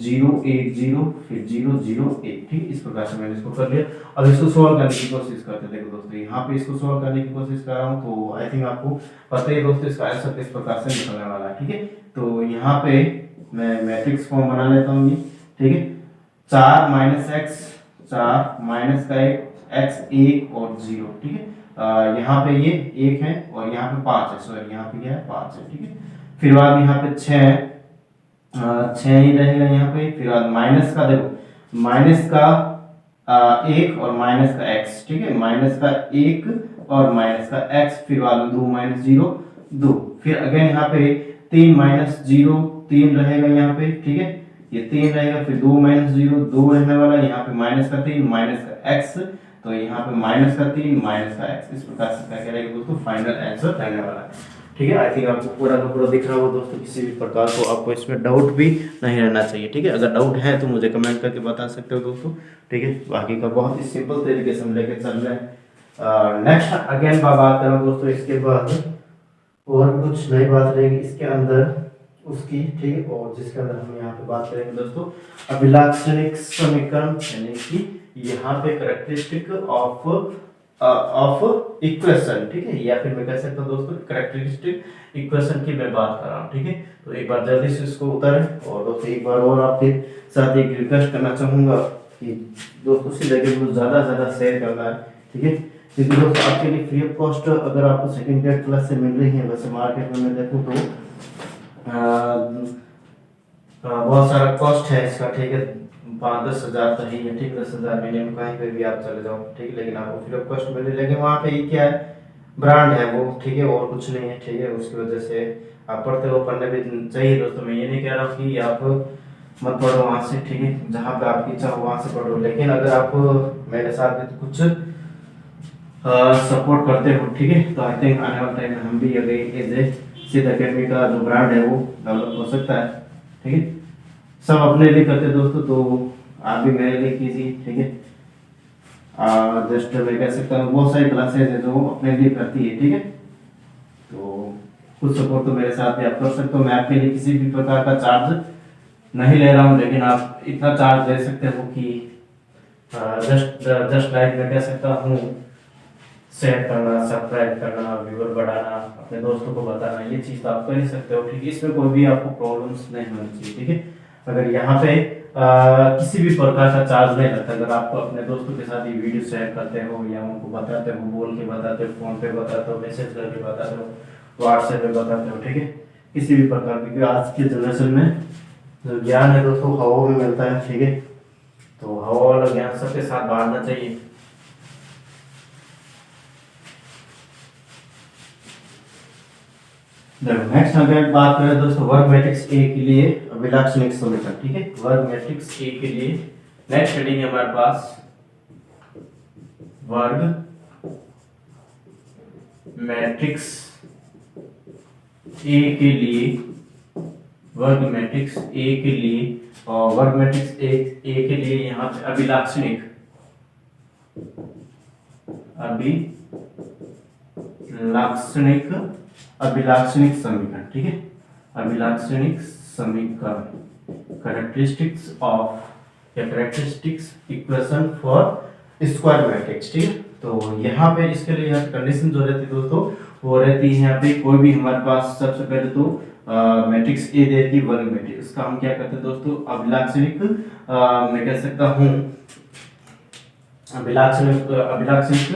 0 1 0 फिर 0 0 1, ठीक, इस प्रकार से मैंने इसको कर लिया। अब इसको सॉल्व करने की कोशिश करते हैं। देखो दोस्तों यहाँ पे इसको सॉल्व करने की कोशिश कर रहा हूँ, तो आई थिंक आपको पता ही दोस्तों इसका आंसर किस प्रकार से निकलने वाला है, ठीक है। तो यहाँ पे मैं मैट्रिक्स फॉर्म बना लेता हूँ, ये ठीक है, 4 माइनस एक्स 4 माइनस का 1 x 1 और 0, ठीक है। यहाँ पे ये 1 है और यहाँ पे 5 है, सॉरी यहाँ पे क्या है 5 है, ठीक है। फिर बाद यहाँ पे 6 ही रहेगा यहाँ पे, फिर बाद माइनस का, देखो माइनस का 1 और माइनस का x, ठीक है, माइनस का 1 और माइनस का x, फिर बाद में 2 माइनस 0 2, फिर अगेन यहाँ पे 3 माइनस 0 3 रहेगा यहाँ पे, ठीक है, ये 3 रहेगा, फिर 2 माइनस 0 2 रहने वाला, यहाँ पे माइनस का 3 माइनस का x, तो यहाँ पे माइनस का 3 माइनस का x, इस प्रकार से क्या रहेगा दोस्तों फाइनल आंसर रहने वाला है, ठीक है। आई थिंक आपको पूरा का पूरा दिख रहा होगा दोस्तों, किसी भी प्रकार को आपको इसमें डाउट भी नहीं रहना चाहिए, ठीक है। अगर डाउट है तो मुझे कमेंट करके बता सकते हो दोस्तों, ठीक है। बाकी का बहुत ही सिंपल तरीके से हम लेके चल रहे हैं। नेक्स्ट अगेन बात करें दोस्तों, इसके बाद और भी कुछ नई बात रहेगी इसके अंदर उसकी, ठीक है, और जिसके अंदर हम यहाँ पे बात करेंगे दोस्तों अभिलाक्षणिक समीकरण, यानी कि यहाँ पे कैरेक्टरिस्टिक ऑफ इक्वेशन, ठीक है, या फिर मैं कह सकता हूँ दोस्तों कैरेक्टरिस्टिक इक्वेशन की मैं बात कर रहा हूँ, ठीक है। तो एक बार जल्दी से इसको उतारें, और दोस्तों एक बार और आपके साथ एक रिक्वेस्ट करना चाहूँगा कि दोस्तों से लेके बहुत ज़्यादा शेयर करना है, ठीक है, क्योंकि दोस्तों आपके लिए फ्री ऑफ कॉस्ट अगर आपको सेकेंड ग्रेड क्लास से मिल रही है, वैसे मार्केट में मैं देखूँ तो बहुत सारा कॉस्ट है इसका, ठीक है, 5-10 हज़ार तो ही है, ठीक, 10 हज़ार मिनिमम कहीं पे भी आप चले जाओ, ठीक है, लेकिन आपको फ्री ऑफ कॉस्ट मिल रही है, लेकिन वहाँ पे ये क्या है ब्रांड है वो, ठीक है, और कुछ नहीं है, ठीक है। उसकी वजह से आप पढ़ते हो, पढ़ने भी चाहिए दोस्तों, मैं ये नहीं कह रहा हूँ कि आप मत पढ़ो वहाँ से, ठीक है, जहाँ पे आपकी इच्छा हो वहाँ से पढ़ो, लेकिन अगर आप मेरे साथ भी कुछ सपोर्ट करते हो, ठीक है, तो आई थिंक आने वाले टाइम में हम भी अगर सिद्ध अकेडमी का जो ब्रांड है वो डेवलप हो सकता है, ठीक है। सब अपने लिए करते दोस्तों, तो आप भी मेरे लिए कीजिए, ठीक है। जस्ट मैं कह सकता हूँ बहुत सारी क्लासेज है जो अपने लिए करती है, ठीक है, तो कुछ सपोर्ट तो मेरे साथ भी आप कर सकते हो। मैं आपके लिए किसी भी प्रकार का चार्ज नहीं ले रहा हूँ, लेकिन आप इतना चार्ज दे सकते हो कि जस्ट लाइक मैं कह सकता हूँ शेयर करना, सब्सक्राइब करना, व्यूअर बढ़ाना, अपने दोस्तों को बताना, ये चीज़ तो आप कर ही सकते हो, ठीक है। इसमें कोई भी आपको प्रॉब्लम्स नहीं होनी चाहिए, ठीक है। अगर यहाँ पे किसी भी प्रकार का चार्ज नहीं लगता, अगर आप अपने दोस्तों के साथ ये वीडियो शेयर करते हो या उनको बताते हो, बोल के बताते हो, फोन पे बताते हो, मैसेज करके बताते हो, व्हाट्सएप पे बताते हो, ठीक है, किसी भी प्रकार की, क्योंकि आज के जनरेशन में जो ज्ञान है दोस्तों हवा में मिलता है, ठीक है, तो हवा वाला ज्ञान सबके साथ बांटना चाहिए। नेक्स्ट अगर बात करें दोस्तों वर्ग मैट्रिक्स ए के लिए अभिलाक्षणिक समीकरण, ठीक है, वर्ग मैट्रिक्स ए के लिए नेक्स्ट हेडिंग है हमारे पास वर्ग मैट्रिक्स ए के लिए, वर्ग मैट्रिक्स ए के लिए, और वर्ग मैट्रिक्स ए के लिए यहाँ पे अभिलाक्षणिक अभिलाक्षणिक समीकरण, ठीक है, अभिलाक्षणिक समीकरण कैरेक्टरिस्टिक्स ऑफ या characteristics equation for square matrix, ठीक है। तो यहाँ पे इसके लिए यहाँ कंडीशन जो रहती है दोस्तों वो रहती है, यहाँ पे कोई भी हमारे पास सबसे पहले तो मैट्रिक्स ए दे रही वर्ग मैट्रिक्स, उसका हम क्या करते हैं दोस्तों अभिलाक्षणिक, मैं कह सकता हूँ अभिलाक्षणिक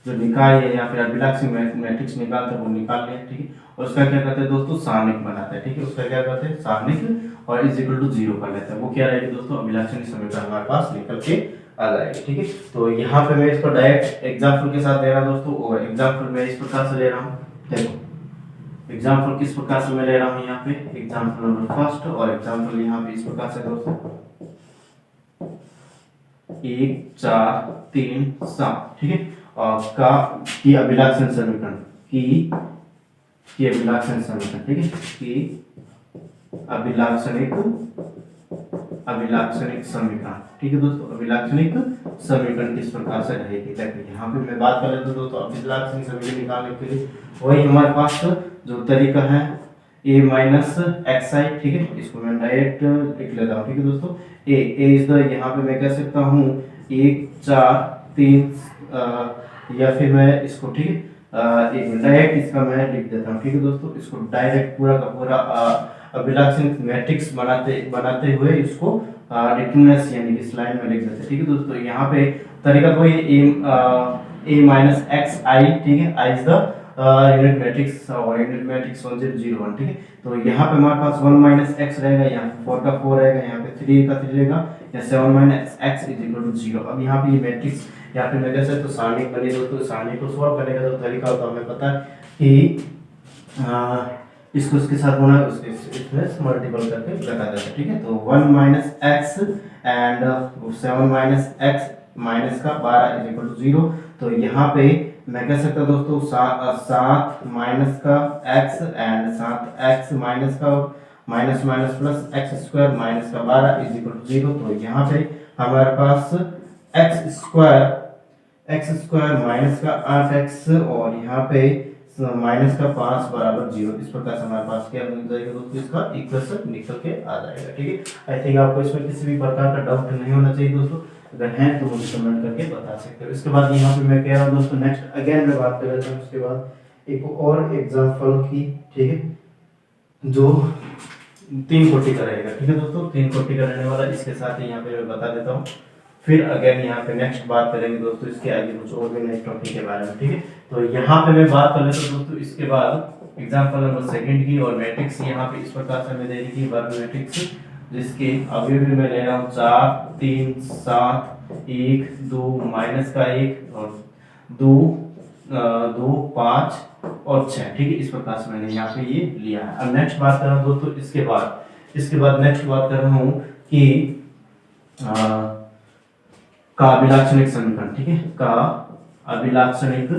जो निकाय है या फिर अभिलाक्षी मैट्रिक्स निकालते हैं वो निकाल लिया, ठीक है। और उसका क्या करते हैं दोस्तों, सारणिक बनाते हैं, ठीक है। उसका क्या करते हैं, सारणिक और इज इक्वल टू 0 कर लेते हैं। वो क्या रहेगी दोस्तों, अभिलाक्षणी समीकरण हमारे पास निकल के आ जाएगी, ठीक है। तो यहाँ पे मैं इसको डायरेक्ट एग्जाम्पल के साथ ले रहा हूँ दोस्तों, और एग्जाम्पल मैं इस प्रकार से ले रहा हूँ। देखो एग्जाम्पल किस प्रकार से मैं ले रहा हूँ, यहाँ पे एग्जाम्पल नंबर फर्स्ट और एग्जाम्पल यहाँ पे इस प्रकार से दोस्तों 1 4 3 7, ठीक है। और का की अभिलाक्षण समीकरण की अभिलाक्षण समीकरण, ठीक है, की अभिलाक्षणिक समीकरण, ठीक है दोस्तों। अभिलाक्षणिक समीकरण किस प्रकार से रहेगी, देखिए यहाँ पे मैं बात कर लेता हूँ दोस्तों अभिलाक्षणिक समीकरण निकालने के लिए। वही हमारे पास जो तरीका है a माइनस एक्स आई, ठीक है, इसको मैं डायरेक्ट लिख लेता हूँ, ठीक है दोस्तों। a इज द, यहाँ पे मैं कह सकता हूँ 1 4 3 या फिर मैं इसको, ठीक है, एक डायरेक्ट इसका मैं लिख देता हूँ, ठीक है दोस्तों। इसको डायरेक्ट पूरा का पूरा अभिलाक्षणिक मैट्रिक्स बनाते हुए इसको डिटरमिनेंट्स यानी कि स्लाइड में लिख देते हैं, ठीक है दोस्तों। यहाँ पे तरीका कोई a माइनस एक्स आई, ठीक है, I is the unit matrix और यूनिट मैट्रिक्स 1 0 0 1, ठीक है। तो यहाँ पे हमारे पास 1 माइनस एक्स रहेगा, यहाँ पे 4 का 4 रहेगा, यहाँ पे 3 का 3 रहेगा, या 7 minus x is equal to 0। अब यहाँ पे ये मैट्रिक्स यहाँ पे मैं कैसे तो सारणी बनी दोस्तों, सारणी को सॉल्व करने का जो तरीका होता है हमें पता है कि इसको इसके साथ होना है, उसके इसमें मल्टीपल करके लगा देते हैं, ठीक है। तो 1 minus x and 7 minus x minus का 12 इज इक्वल टू 0। तो यहाँ पे मैं कह सकता दोस्तों 7 माइनस का x एंड 7 एक्स माइनस का minus minus plus x square minus का 12 इज इक्वल टू 0। तो यहाँ पे हमारे पास एक्स स्क्वायर माइनस का 8x और यहाँ पे माइनस का 5 बराबर 0। इस प्रकार से हमारे पास क्या बन जाएगा दोस्तों, इसका इक्वेशन निकल के आ जाएगा, ठीक है। आई थिंक आपको इसमें किसी भी प्रकार का डाउट नहीं होना चाहिए दोस्तों, अगर है तो मुझे कमेंट करके बता सकते हो। इसके बाद यहाँ पे मैं कह रहा हूँ दोस्तों नेक्स्ट अगेन मैं बात कर लेता हूँ उसके बाद एक और एग्जांपल की, ठीक है, जो 3 कोटि का रहेगा, ठीक है दोस्तों। 3 कोटि का रहने वाला, इसके साथ ही यहाँ पे मैं बता देता हूँ। फिर अगेन यहाँ पे नेक्स्ट बात करेंगे दोस्तों इसके आगे कुछ और भी नेक्स्ट टॉपिक के बारे में, ठीक है। तो यहाँ पे मैं बात कर लेता हूँ दोस्तों इसके बाद एग्जांपल नंबर सेकंड की, और मैट्रिक्स यहाँ पे इस प्रकार से मैं दे दी थी वर्ग मैट्रिक्स, जिसके अभी भी मैं ले रहा हूँ 4 3 7 1 2 माइनस का 1 और 2 2 5 और 6, ठीक है। इस प्रकार से मैंने यहाँ पे ये लिया है। अब नेक्स्ट बात कर रहा हूँ दोस्तों इसके बाद नेक्स्ट बात कर रहा हूँ कि का अभिलाक्षणिक समीकरण, ठीक है, का अभिलाक्षणिक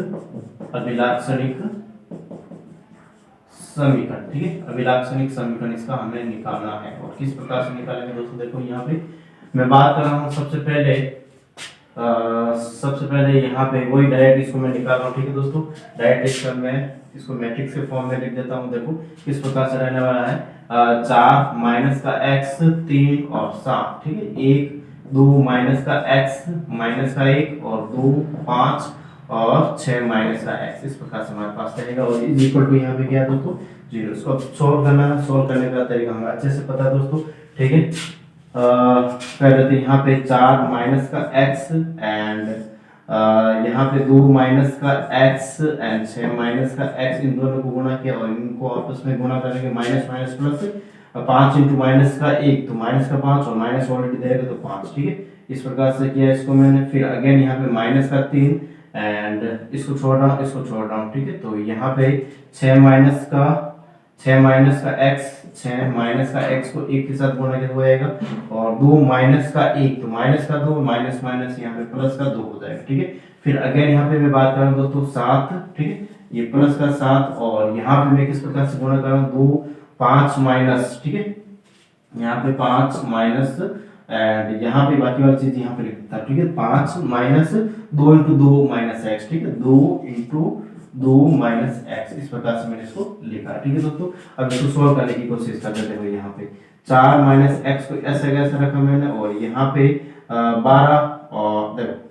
समीकरण, ठीक है। अभिलाक्षणिक समीकरण इसका हमें निकालना है, और किस प्रकार से निकालेंगे दोस्तों, देखो यहाँ पे मैं बात कर रहा हूँ सबसे पहले यहाँ पे वही डायरेक्ट इसको मैं निकाल रहा हूँ, ठीक है दोस्तों। डायरेक्ट इसका मैं इसको मैट्रिक्स के फॉर्म में लिख देता हूँ। देखो किस प्रकार से रहने वाला है 4 माइनस का x 3 और 7, ठीक है, 1 2 माइनस का x माइनस का 1 और 2 5 और 6 माइनस का x। इस प्रकार से हमारे पास रहेगा, और इज इक्वल टू यहाँ पे क्या है दोस्तों 0। इसको सॉल्व करना है, सॉल्व करने का तरीका हमें अच्छे से पता है दोस्तों, ठीक है। पहले तो यहाँ पे 4 माइनस का x एंड यहाँ पे 2 माइनस का x एंड 6 माइनस का x, इन दोनों को गुणा किया और इनको आपस में गुणा करने के minus minus plus 5 into minus का 1 तो माइनस का 5 और माइनस ऑलरेडी देगा तो 5, ठीक है। इस प्रकार से किया इसको मैंने। फिर अगेन यहाँ पे माइनस का 3 एंड इसको छोड़ रहा हूँ, ठीक है। तो यहाँ पे 6 माइनस का x को 1 के साथ गुणा किया जाएगा, और 2 माइनस का 1 तो माइनस का 2 माइनस माइनस यहाँ पे प्लस का 2 हो जाएगा, ठीक है। फिर अगेन यहाँ पे मैं बात कर रहा हूँ दोस्तों 7, ठीक है, ये प्लस का 7 और यहाँ पे मैं किस प्रकार से गुणा कर रहा हूँ 2 5 माइनस, ठीक है, यहाँ पे 5 माइनस एंड यहाँ पे बाकी वाली चीज यहाँ पे लिख देता हूँ, ठीक है। 5 माइनस 2 इंटू 2 माइनस एक्स, ठीक है, 2 इंटू 2 माइनस एक्स। इस प्रकार से मैंने इसको लिखा, ठीक है दोस्तों। अब इसको सोल्व करने की कोशिश कर लेते हैं। यहाँ पे 4 माइनस एक्स को ऐसे कैसे रखा मैंने, और यहाँ पे 12 और देखो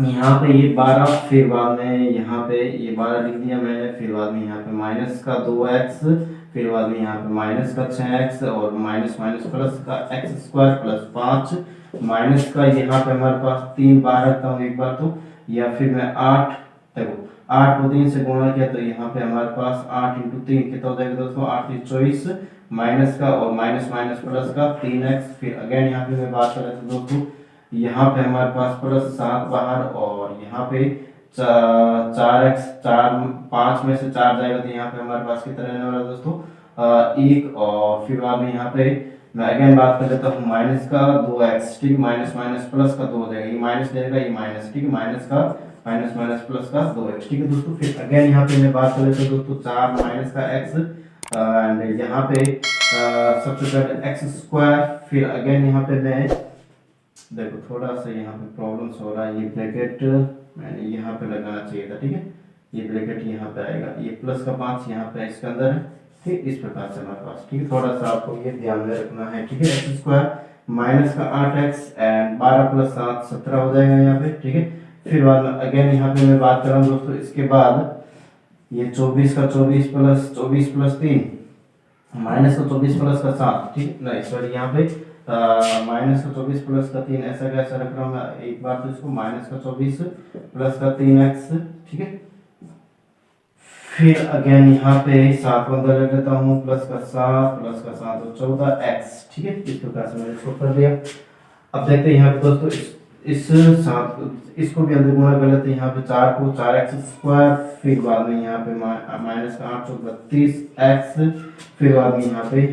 यहाँ पे ये 12, फिर बाद में यहाँ पे ये 12 लिख दिया मैंने, फिर बाद में यहाँ पे माइनस का 2x, फिर बाद में यहाँ पे माइनस का 6x और माइनस माइनस प्लस का x स्क्वायर प्लस 5 माइनस का यहाँ पे हमारे पास 3 बाहर रखता हूँ एक बार तो, या फिर मैं 8, देखो 8 को 3 से गुणा किया तो यहाँ पे हमारे पास 8 इंटू 3 कितना हो जाएगा दोस्तों, 8 3 24, माइनस का और माइनस माइनस प्लस का 3x। फिर अगेन यहाँ पे मैं बात कर रहा था दोस्तों, यहाँ पे हमारे पास प्लस 7 बाहर, और यहाँ पे 4x, 4 5 में से 4 जाएगा तो यहाँ पे हमारे पास कितना रहने वाला है दोस्तों, 1। और फिर बाद में यहाँ पे मैं अगेन बात कर लेता हूँ माइनस का 2x, ठीक है, माइनस माइनस प्लस का 2 हो जाएगा, ये माइनस देगा ये माइनस, ठीक है, माइनस का माइनस माइनस प्लस का 2x, ठीक है दोस्तों। फिर अगेन यहाँ पे मैं बात कर लेता हूँ दोस्तों 4 माइनस का x, एंड यहाँ पे सबसे पहले x स्क्वायर। फिर अगेन यहाँ पे मैं देखो थोड़ा सा यहाँ पे प्रॉब्लम्स हो रहा है, ये ब्रैकेट मैंने यहाँ पे लगाना चाहिए था, ठीक है, ये ब्रैकेट यहाँ पे आएगा, ये प्लस का 5 यहाँ पे इसके अंदर है, ठीक, इस प्रकार से हमारे पास, ठीक है, थोड़ा सा आपको ये ध्यान में रखना है, ठीक है। एक्स स्क्वायर माइनस का 8x एंड 12 प्लस 7 17 हो जाएगा यहाँ पे, ठीक है। फिर बाद में अगेन यहाँ पे मैं बात कर रहा हूँ दोस्तों, इसके बाद ये 24 का 24 प्लस 3 माइनस का 24 प्लस का 7, ठीक, नहीं सॉरी यहाँ पे माइनस का 24 प्लस का 3, ऐसा कैसा रख रहा हूँ मैं एक बार तो इसको, माइनस का 24 प्लस का 3x, ठीक है। फिर अगेन यहाँ पे 7 बंदा ले लेता हूँ, प्लस का 7 प्लस का 7 तो 14x, ठीक है, इस प्रकार से मैंने इसको कर दिया। अब देखते हैं यहाँ पे दोस्तों इस 7 इसको भी अंदर गुणा कर लेते हैं, यहाँ पे 4 को 4x स्क्वायर, फिर बाद में यहाँ पे माइनस का 8 32x, फिर बाद में यहाँ पे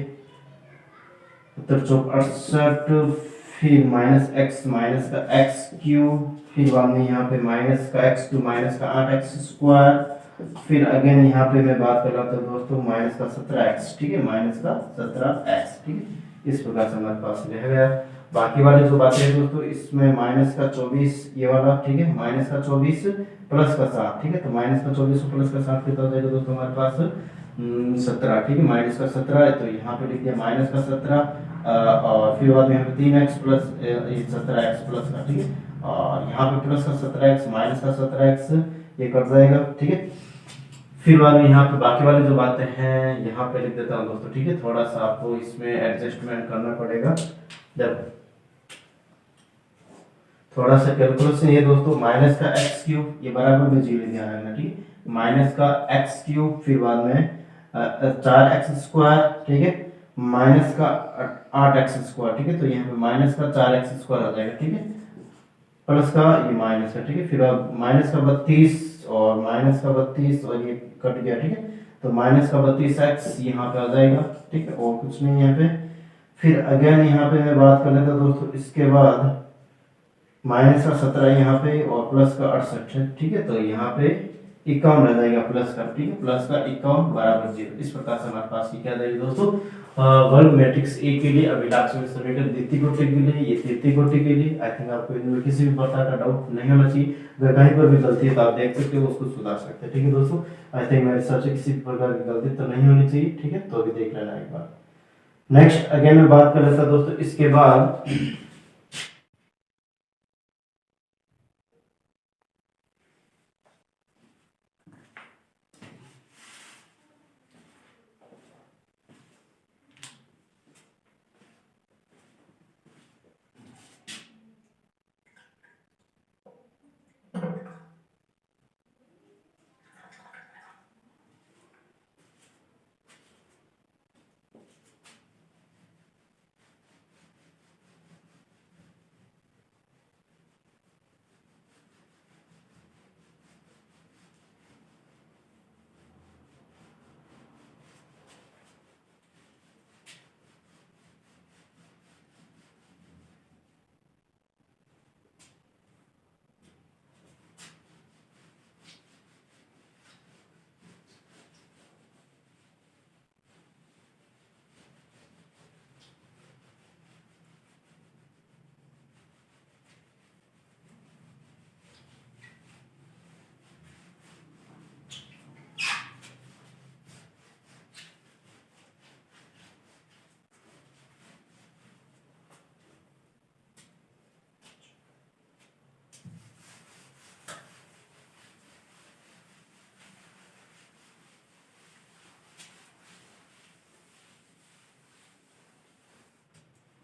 68, फिर माइनस x माइनस का x क्यूब, फिर बाद में यहाँ पे माइनस का x क्यूब माइनस का 8x स्क्वायर, फिर अगेन यहाँ पे मैं बात कर रहा था दोस्तों माइनस का 17x, ठीक है, माइनस का 17x, ठीक है, इस प्रकार से हमारे पास रह गया। बाकी वाले जो बातें हैं दोस्तों, इसमें माइनस का 24 ये वाला, ठीक है, माइनस का 24 प्लस का 7, ठीक है, तो माइनस का 24 प्लस का 7 कितना हो जाएगा दोस्तों हमारे पास 17, ठीक है, माइनस का 17 है तो यहाँ पे लिख दिया माइनस का 17, और फिर बाद में यहाँ पे 3x प्लस 17x प्लस का, ठीक है, और यहाँ पे प्लस का 17x माइनस का 17x ये कट जाएगा, ठीक है। फिर बाद में यहाँ पे बाकी वाले जो बातें हैं यहाँ पे लिख देता हूँ दोस्तों, ठीक है, थोड़ा सा आपको इसमें एडजस्टमेंट करना पड़ेगा। जब थोड़ा सा कैलकुलेशन ये दोस्तों, माइनस का एक्स क्यूब ये बराबर में जीरो ध्यान रखना, ठीक है, माइनस का एक्स क्यूब, फिर बाद में 4x स्क्वायर, ठीक है, माइनस का 8x स्क्वायर, ठीक है, तो यहाँ पे माइनस का 4x स्क्वायर आ जाएगा, ठीक है, प्लस का ये माइनस का, ठीक है, फिर अब माइनस का 32 और माइनस का 32 और ये कट गया, ठीक है, तो माइनस का 32x यहाँ पे आ जाएगा, ठीक है, और कुछ नहीं यहाँ पे। फिर अगेन यहाँ पे मैं बात कर लेता हूँ दोस्तों, इसके बाद माइनस का 17 यहाँ पे और प्लस का 68 है, ठीक है, तो यहाँ पे 51 रह जाएगा प्लस का, ठीक है, प्लस का 51 बराबर 0। इस प्रकार से हमारे पास क्या जाएगा दोस्तों, वर्ग मैट्रिक्स ए के लिए अभिलाक्षणिक समीकरण द्वितीय कोटि के लिए, ये तृतीय कोटि के लिए। आई थिंक आपको इनमें किसी भी प्रकार का डाउट नहीं होना चाहिए, अगर कहीं पर भी गलती है तो आप देख सकते हो, उसको सुधार सकते हैं, ठीक है दोस्तों। आई थिंक मेरे हिसाब से किसी प्रकार की गलती तो नहीं होनी चाहिए, ठीक है, तो अभी देख लेना एक बार। नेक्स्ट अगेन मैं बात कर लेता दोस्तों, इसके बाद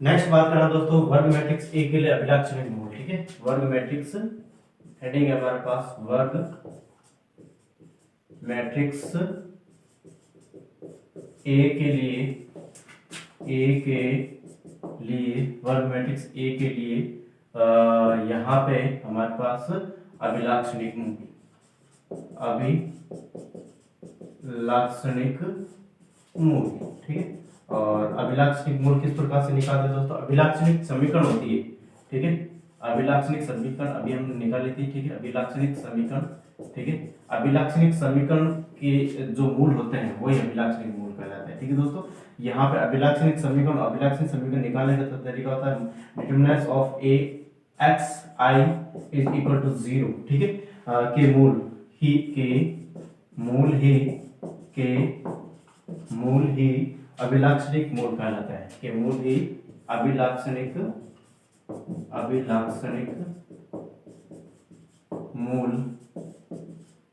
नेक्स्ट बात करना दोस्तों वर्ग मैट्रिक्स ए के लिए अभिलाक्षणिक मूल। ठीक है, वर्ग मैट्रिक्स हेडिंग है हमारे पास वर्ग मैट्रिक्स ए के लिए वर्ग मैट्रिक्स ए के लिए यहाँ पे हमारे पास अभिलाक्षणिक मूल। ठीक है, और अभिलाक्षणिक मूल किस प्रकार से निकालते हैं दोस्तों? अभिलाक्षणिक समीकरण होती है। ठीक है, अभिलाक्षणिक समीकरण अभी हम निकाली थी। ठीक है, अभिलाक्षणिक समीकरण। ठीक है, अभिलाक्षणिक समीकरण के जो मूल होते हैं वही अभिलाक्षणिक मूल कहलाते हैं। ठीक है दोस्तों, यहाँ पे अभिलाक्षणिक समीकरण निकालने का तरीका होता है determinants of A x I is equal to 0। ठीक है, के मूल ही अभिलाक्षणिक मूल कहलाता है। के मूल ही अभिलाक्षणिक मूल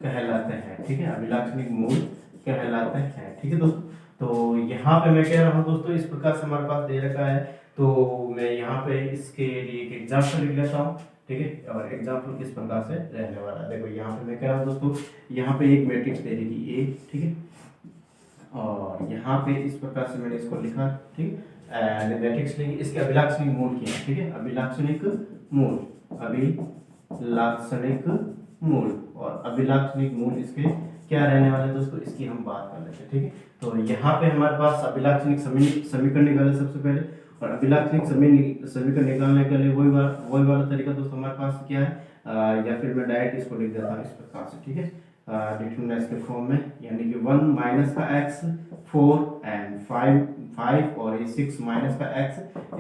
कहलाते हैं। ठीक है, अभिलाक्षणिक मूल कहलाते हैं। ठीक है दोस्तों, तो यहाँ पे मैं कह रहा हूँ दोस्तों इस प्रकार से हमारे पास दे रखा है, तो मैं यहाँ पे इसके लिए एक एग्जाम्पल लिख लेता हूँ। ठीक है, और एग्जाम्पल किस प्रकार से रहने वाला है देखो, यहाँ पे मैं कह रहा हूँ दोस्तों, यहाँ पे एक मैट्रिक्स दे रही ए। ठीक है, और यहाँ पे इस प्रकार से मैंने इसको लिखा। ठीक है, एंड मैट्रिक्स लिखी, इसके अभिलाक्षणिक मूल किया। ठीक है, अभिलाक्षणिक मूल और अभिलाक्षणिक मूल इसके क्या रहने वाले दोस्तों, इसकी हम बात कर लेते हैं। ठीक है, तो यहाँ पे हमारे पास अभिलाक्षणिक समीकरण निकाले सबसे पहले, और अभिलाक्षणिक समीकरण निकालने के लिए वही वाला तरीका दोस्तों हमारे पास क्या है, या फिर मैं डायरेक्ट इसको लिख देता हूँ इस प्रकार से। ठीक है, डिटरमिनेंट्स के फॉर्म में, यानी कि 1 माइनस का x 4 एंड 5 और ये 6 माइनस का x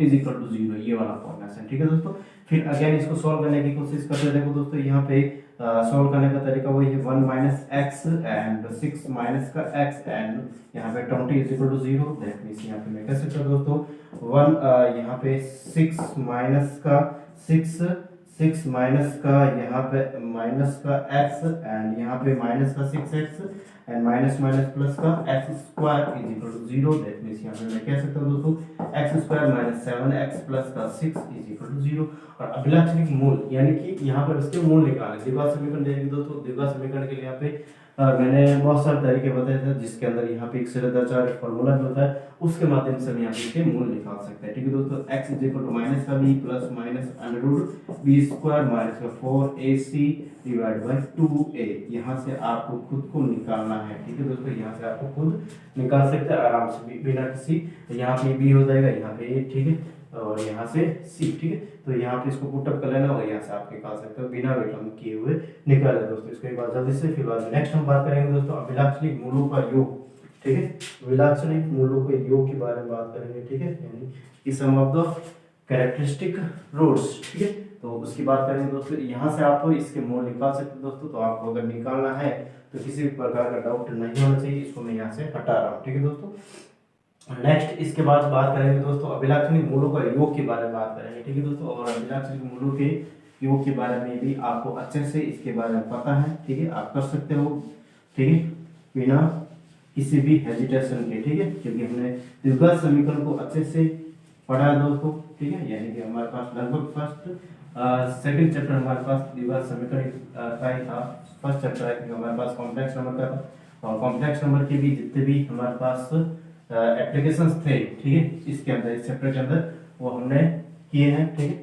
इज इक्वल टू 0, ये वाला फॉर्मेशन। ठीक है दोस्तों, फिर अगेन इसको सॉल्व करने की कोशिश करते देखो दोस्तों, यहाँ पे सॉल्व करने का तरीका वही है 1 माइनस एक्स एंड 6 माइनस का x एंड यहाँ पे 20 is equal to 0। That means यहाँ पे मैं कह सकता हूँ दोस्तों 1 यहाँ पे 6 माइनस का 6 माइनस का यहाँ पे माइनस का x एंड यहाँ पे माइनस का 6x एंड माइनस प्लस का x square is equal to 0। That means यहाँ पे मैं कह सकता हूँ दोस्तों x square minus 7x plus का 6 इज इक्वल टू 0। और अभिलाक्षणिक मूल यानी कि यहाँ पर इसके मूल निकालें। द्विघात समीकरण देंगे दोस्तों, द्विघात समीकरण के लिए यहाँ पे मैंने बहुत सारे तरीके बताए थे, जिसके अंदर यहाँ पे एक सरलताचार्य फॉर्मूला भी होता है, उसके माध्यम से हम यहाँ पे इसके मूल निकाल सकते हैं। ठीक है दोस्तों, x is equal to minus का b plus minus under root b square minus का 4ac डिवाइड बाय 2a। यहाँ से आपको खुद को निकालना है। ठीक है दोस्तों, यहाँ से आपको खुद निकाल सकते हैं आराम से बिना किसी, यहाँ पे b हो जाएगा, यहाँ पे a। ठीक है, और यहाँ से c। ठीक है, तो यहाँ पे इसको पुटअप कर लेना और यहाँ से आप निकाल सकते हो बिना वेट हम किए हुए निकाले दोस्तों। इसको एक बार जल्दी से, फिर बाद नेक्स्ट हम बात करेंगे दोस्तों अभिलाक्षणिक मूलों का योग। ठीक है, अभिलाक्षणिक मूलों के योग के बारे में बात करेंगे। ठीक है, यानी कि सम ऑफ द कैरेक्टरिस्टिक रूट्स। ठीक है, तो उसकी बात करेंगे दोस्तों। यहाँ से आपको इसके मूल निकाल सकते हैं दोस्तों, तो आपको अगर निकालना है तो किसी भी प्रकार का डाउट नहीं होना चाहिए, इसको मैं यहाँ से हटा रहा हूँ। ठीक है दोस्तों, नेक्स्ट इसके बाद बात करेंगे दोस्तों अभिलाक्षणिक मूलों का योग के बारे में बात करेंगे। ठीक है दोस्तों, और अभिलाक्षणिक मूलों के योग के बारे में भी आपको अच्छे से इसके बारे में पता है। ठीक है, आप कर सकते हो। ठीक है, बिना किसी भी हेजिटेशन के। ठीक है, क्योंकि हमने द्विघात समीकरण को अच्छे से पढ़ा है दोस्तों। ठीक है, यानी कि हमारे पास लगभग सेकंड चैप्टर हमारे पास द्विघात समीकरण का ही था। फर्स्ट चैप्टर है हमारे पास कॉम्प्लेक्स नंबर का था, और कॉम्प्लेक्स नंबर के भी जितने भी हमारे पास एप्लीकेशंस थे, ठीक है, इसके अंदर इस चैप्टर के अंदर वो हमने किए हैं। ठीक है,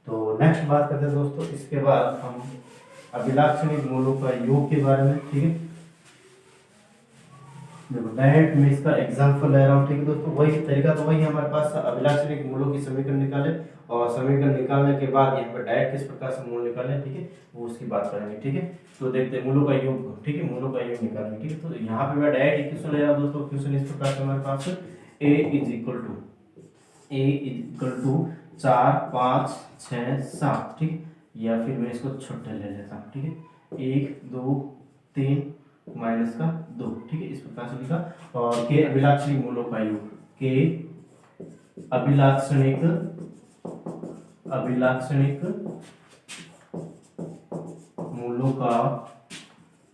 तो नेक्स्ट बात करते हैं दोस्तों, इसके बाद हम अभिलाक्षणिक मूलों का योग के बारे में। ठीक है, देखो डायरेक्ट मैं इसका एग्जांपल ले रहा हूँ। ठीक है दोस्तों, वही तरीका तो वही हमारे पास अभिलाक्षणिक मूलों की समीकरण निकाले, और समीकरण निकालने के बाद यहाँ पर डायरेक्ट किस प्रकार से मूल निकाले। ठीक है, वो उसकी बात करेंगे। ठीक है, तो देखते हैं मूलों का योग। ठीक है, मूलों का योग निकालेंगे। ठीक है, तो यहाँ पे मैं डायरेक्ट एक क्वेश्चन ले रहा हूँ दोस्तों। क्वेश्चन इस प्रकार से हमारे पास a इज इक्वल टू 4 5 6 7। ठीक, या फिर मैं इसको छोटे ले लेता हूँ। ठीक है, 1 2 3 माइनस का 2। ठीक है, इस प्रकार से लिखा। और के अभिलाक्षणिक मूलों का योग, के अभिलाक्षणिक मूलों का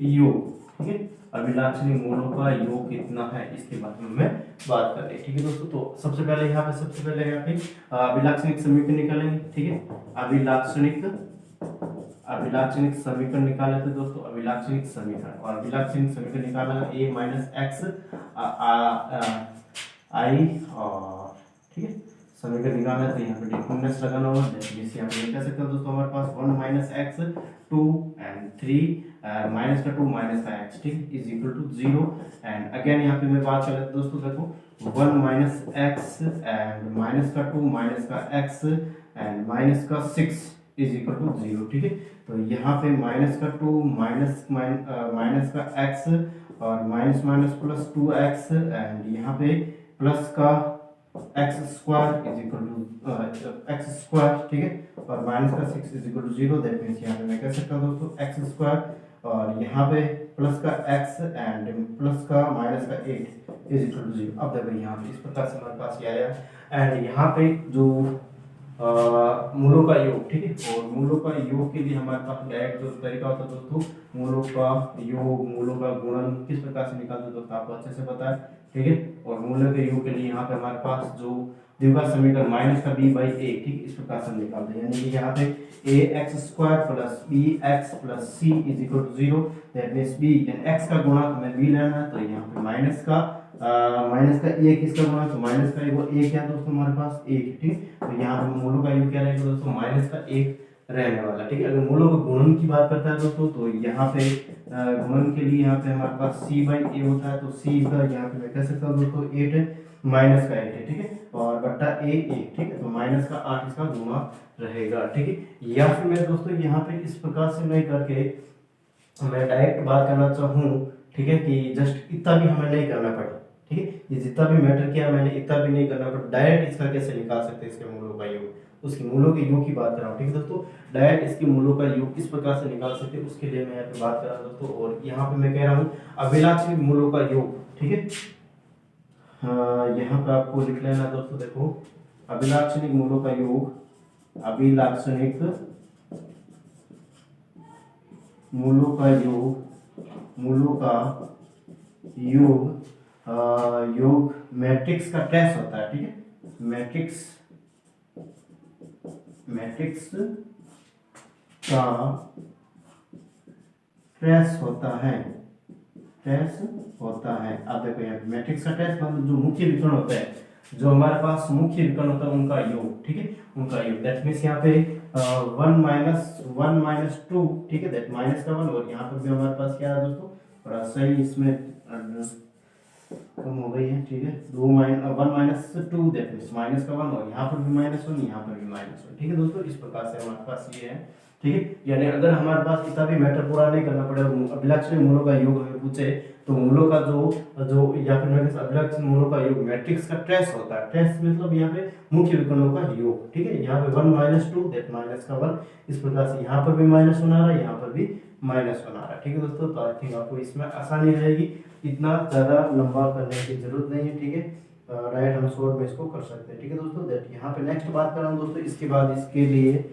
योग। ठीक है, अभिलाक्षणिक मूलों का योग कितना है इसके बारे में हमें बात कर रहे हैं। ठीक है दोस्तों, तो सबसे पहले यहाँ पे अभिलाक्षणिक समीकरण निकालेंगे। ठीक है, अभिलाक्षणिक समीकरण निकाले थे दोस्तों, अभिलाक्षणिक समीकरण, और अभिलाक्षणिक समीकरण निकाला a माइनस एक्स आई, और ठीक है समीकरण निकालना है तो यहाँ पे डिटरमिनेंट लगाना होगा। जैसे यहाँ पे कह सकते हैं दोस्तों हमारे पास 1 माइनस एक्स 2 एंड 3 माइनस का 2 माइनस का x, ठीक, is equal to 0। And again यहाँ पे मैं बात कर लेता दोस्तों, देखो 1 माइनस एक्स एंड माइनस का 2 माइनस का x एंड माइनस का 6 इज इक्वल टू 0। ठीक है, तो यहाँ पे माइनस का 2 माइनस का x और minus minus plus 2x and यहाँ पे प्लस का x square is equal to x square. ठीक है, और माइनस का 6 is equal to 0। That means यहाँ पे मैं कह सकता हूँ दोस्तों एक्स स्क्वायर और यहाँ पे प्लस का x एंड प्लस का माइनस का 8 इज इक्वल टू 0। अब देखो यहाँ पे इस प्रकार से हमारे पास ये आया। एंड यहाँ पे जो मूलों का योग, ठीक है, और मूलों का योग के लिए हमारे पास डायरेक्ट जो तरीका होता है दोस्तों, मूलों का योग, मूलों का गुणन किस प्रकार से निकालते हैं दोस्तों आपको अच्छे से पता है। ठीक है, और मूलों के योग के लिए यहाँ पे हमारे पास जो द्विघात समीकरण माइनस का b बाई ए, ठीक, इस प्रकार से हम निकालते हैं, यानी कि यहाँ पे a x square plus b x plus c is equal to 0। That means b यानी x का गुणा हमें b लेना है, तो यहाँ पे माइनस का a किसका गुणा है, तो माइनस का वो a क्या दोस्तों हमारे पास 1। ठीक, तो यहाँ पे मूलों का योग क्या रहेगा दोस्तों, माइनस का 1 रहने वाला। ठीक है, अगर मूलों के गुणन की बात करता है दोस्तों, तो यहाँ पे गुणन के लिए यहाँ पे हमारे पास c बाई ए होता है, तो c का यहाँ पे मैं कह सकता हूँ दोस्तों 8 माइनस का 8 है। ठीक है, और बट्टा a 1, ठीक है, तो माइनस का 8 इसका गुणा रहेगा। ठीक है, या फिर मैं दोस्तों यहाँ पे इस प्रकार से नहीं करके मैं डायरेक्ट बात करना चाहूँ, ठीक है, कि जस्ट इतना भी हमें नहीं करना पड़े। ठीक है, ये जितना भी मैटर किया मैंने इतना भी नहीं करना पड़ा, डायरेक्ट इसका कैसे निकाल सकते हैं इसके मूलों का योग, उसके मूलों के योग की बात कर रहा हूँ। ठीक है दोस्तों, डायरेक्ट इसके मूलों का योग किस प्रकार से निकाल सकते हैं उसके लिए मैं यहाँ पे बात कर रहा हूँ दोस्तों। और यहाँ पे मैं कह रहा हूँ अभिलाक्षणिक मूलों का योग। ठीक है, यहाँ पे आपको लिख लेना दोस्तों, देखो अभिलाक्षणिक मूलों का योग, अभिलाक्षणिक मूलों का योग, मूलों का योग योग मैट्रिक्स का ट्रेस होता है। ठीक है, मैट्रिक्स का ट्रेस होता है, ट्रेस होता है। अब देखो यहाँ पे मैट्रिक्स का ट्रेस मतलब जो मुख्य विकर्ण होता है, जो हमारे पास मुख्य विकर्ण होता है उनका योग। ठीक है, उनका योग, दैट मींस यहाँ पे 1 माइनस 2, ठीक है, दैट माइनस का 1, और यहाँ पर भी हमारे पास क्या है दोस्तों, थोड़ा सही इसमें कम हो गई है। ठीक है, 1 माइनस 2 दैट मींस माइनस का 1, और यहाँ पर भी -1, यहाँ पर भी -1। ठीक है दोस्तों, इस प्रकार से हमारे पास ये है। ठीक है, यानी अगर हमारे पास इतना भी मैटर पूरा नहीं करना पड़े, अभिलाक्षणिक मूलों का योग हमें पूछे, तो मूलों का जो या फिर अभिलाक्षणिक मूलों का योग मैट्रिक्स का ट्रेस होता है। ट्रेस मतलब यहाँ पे मुख्य विकर्णों का योग। ठीक है, यहाँ पे 1 माइनस 2 दैट माइनस का 1, इस प्रकार से यहाँ पर भी -1 आ रहा है, यहाँ पर भी -1 आ रहा है। ठीक है दोस्तों, तो आई थिंक आपको इसमें आसानी रहेगी, इतना ज्यादा लंबा करने की जरूरत नहीं है। ठीक है, राइट हम शॉर्ट में इसको कर सकते हैं। ठीक है दोस्तों, दैट यहाँ पे नेक्स्ट बात कर रहा हूँ दोस्तों, इसके बाद इसके लिए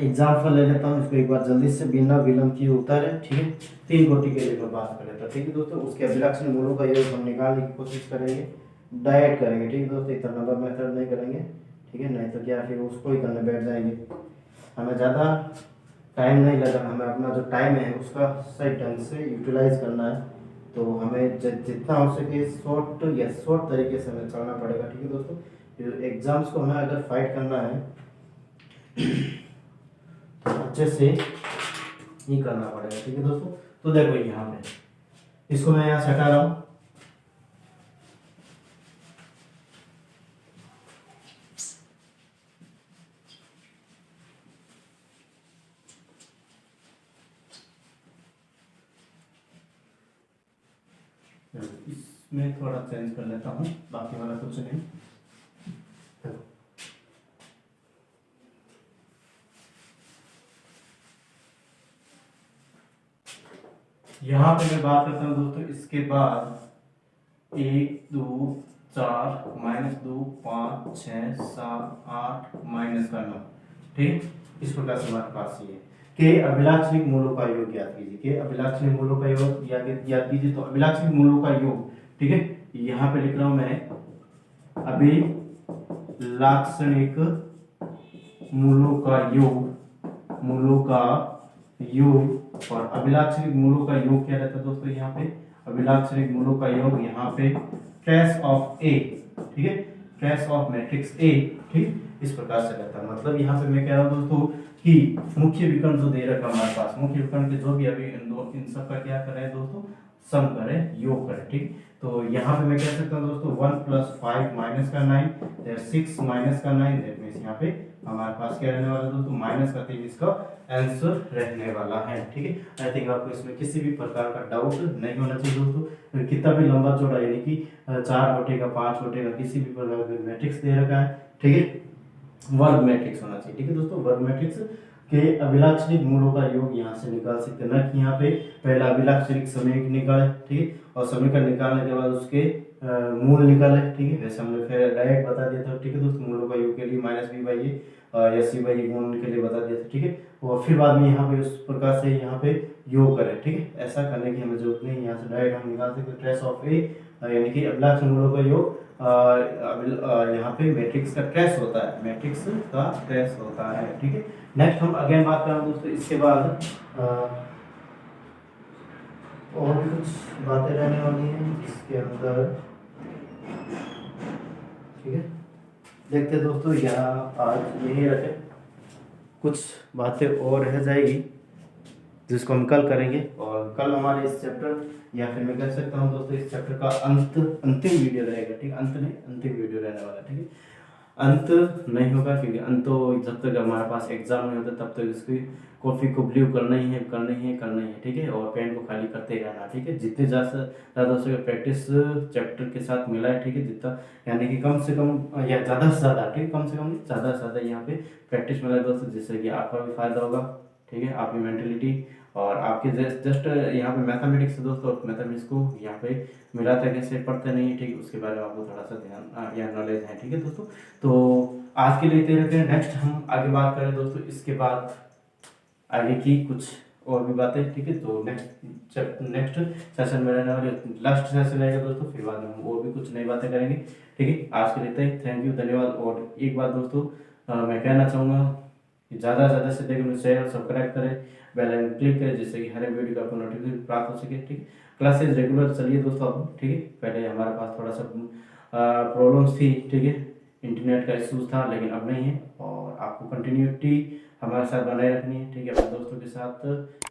एग्जाम्पल ले लेता हूँ, इसको एक बार जल्दी से बिना विलंब किए उत्तर है। ठीक है, 3 कोटि के लिए मैं बात कर लेता हूँ। ठीक है दोस्तों, उसके अभिलाक्षणिक मूलों का योग हम निकालने की कोशिश करेंगे, डायरेक्ट करेंगे। ठीक है दोस्तों, इतना लंबा मेथड नहीं करेंगे। ठीक है, नहीं तो क्या फिर उसको ही करने बैठ जाएंगे, हमें ज़्यादा टाइम नहीं लगा, हमें अपना जो टाइम है उसका सही ढंग से यूटिलाइज करना है, तो हमें जितना हो सके शॉर्ट तरीके से हमें चलना पड़ेगा। ठीक है दोस्तों, एग्जाम्स को हमें अगर फाइट करना है तो अच्छे से ही करना पड़ेगा। ठीक है दोस्तों, तो देखो यहाँ पे इसको मैं यहाँ से हटा रहा हूँ। इसमें थोड़ा चेंज कर लेता हूँ, बाकी वाला कुछ नहीं। यहाँ पे मैं बात करता हूँ दोस्तों, इसके बाद 1 2 4 -2 5 6 7 8 -9। ठीक, इस प्रकार से हमारे पास ये है। के अभिलाक्षणिक मूलों का योग ज्ञात कीजिए, के अभिलाक्षणिक मूलों का योग ज्ञात कीजिए। तो अभिलाक्षणिक मूलों का योग, ठीक है, यहाँ पे लिख रहा हूं मैं अभिलाक्षणिक मूलों का योग, मूलों का योग। और अभिलाक्षणिक मूलों का योग क्या रहता है दोस्तों, यहाँ पे अभिलाक्षणिक मूलों का योग यहाँ पे ट्रेस ऑफ ए, ठीक है, ट्रेस ऑफ मैट्रिक्स ए, ठीक, इस प्रकार से रहता है। मतलब यहाँ पे मैं कह रहा हूँ दोस्तों कि मुख्य विकर्ण जो दे रखा हमारे पास, मुख्य विकर्ण के जो भी अभी इन सब का क्या कर रहे हैं दोस्तों, सम करें, योग करें, ठीक। तो यहाँ पे मैं कह सकता हूँ दोस्तों 1 + 5 माइनस का 9, देयर 6 माइनस का 9, दैट मींस यहाँ पे हमारे पास क्या रहने वाला दोस्तों, माइनस का 3 इसका आंसर रहने वाला है, ठीक है। आई थिंक आपको इसमें किसी भी प्रकार का डाउट नहीं होना चाहिए दोस्तों। कितना भी लंबा चौड़ा यानी कि 4 बटेगा 5 बटेगा किसी भी प्रकार का मैट्रिक्स दे रखा है, ठीक है, वर्ग मैट्रिक्स होना चाहिए, ठीक है दोस्तों। वर्ग मैट्रिक्स के अभिलाक्षणिक मूलों का योग यहाँ से निकाल सकते हैं, न कि यहाँ पे पहला अभिलाक्षणिक समीकरण निकाले, ठीक है, और समीकरण निकालने के बाद उसके मूल निकाले, ठीक है, वैसे हमने फिर डायरेक्ट बता दिया था, ठीक है दोस्तों। मूलों का योग के लिए -b/a या c/a गुण के लिए बता दिया था, ठीक है। और फिर बाद में यहाँ पे उस प्रकार से यहाँ पे योग करें, ठीक है। ऐसा करने की हमें जरूरत नहीं, यहाँ से डायरेक्ट हम निकाल सकते ट्रेस ऑफ ए यानी कि अभिलाक्षणिक मूलों का योग। यहाँ पे मैट्रिक्स का ट्रेस होता है, मैट्रिक्स का ट्रेस होता है, ठीक है। नेक्स्ट हम अगेन बात करें दोस्तों, इसके बाद और भी कुछ बातें रहने वाली हैं इसके अंदर, ठीक है। देखते हैं दोस्तों, यहाँ आज यही रखे, कुछ बातें और रह जाएगी जिसको हम कल करेंगे। और कल हमारे इस चैप्टर या फिर मैं कह सकता हूँ दोस्तों इस चैप्टर का अंतिम वीडियो रहेगा, ठीक है। अंत नहीं, अंतिम वीडियो रहने वाला, ठीक है। अंत नहीं होगा क्योंकि अंत तो जब तक हमारे पास एग्जाम नहीं होता तब तक इसकी कॉपी को ब्लू करना ही है, करना ही है, करना ही है, ठीक है। और पेन को खाली करते ही रहना, ठीक है। जितने ज़्यादा हो सके प्रैक्टिस चैप्टर के साथ मिला है, ठीक है, जितना यानी कि कम से कम या ज़्यादा से ज़्यादा, ठीक, कम से कम ज़्यादा से ज़्यादा यहाँ पे प्रैक्टिस मिला है दोस्तों, जिससे कि आपका भी फायदा होगा, ठीक है, आपकी मेंटलिटी और आपके जस्ट यहाँ पे मैथमेटिक्स दोस्तों, मैथमेटिक्स को यहाँ पे मिलाते कैसे पढ़ते नहीं, ठीक, उसके बारे में आपको थोड़ा सा ध्यान या नॉलेज है, ठीक है दोस्तों। तो आज के लिए इतने रखते हैं, नेक्स्ट हम आगे बात करें दोस्तों इसके बाद आगे की कुछ और भी बातें, ठीक है। तो नेक्स्ट सेशन में रहने वाले लास्ट सेशन रहेगा दोस्तों, फिर बाद में हम और भी कुछ नई बातें करेंगे, ठीक है। आज के लिए इतना ही, थैंक यू, धन्यवाद। और एक बात दोस्तों मैं कहना चाहूँगा कि ज़्यादा से ज़्यादा से देखिए शेयर और सब्सक्राइब करें, बेल आइकन क्लिक करें, जिससे कि हर एक वीडियो का आपको नोटिफिकेशन प्राप्त हो सके, ठीक। क्लासेज रेगुलर चलिए दोस्तों अब, ठीक है। पहले हमारे पास थोड़ा सा प्रॉब्लम्स थी, ठीक है, इंटरनेट का इशूज था, लेकिन अब नहीं है। और आपको कंटिन्यूटी हमारे साथ बनाए रखनी है, ठीक है। अपने दोस्तों के साथ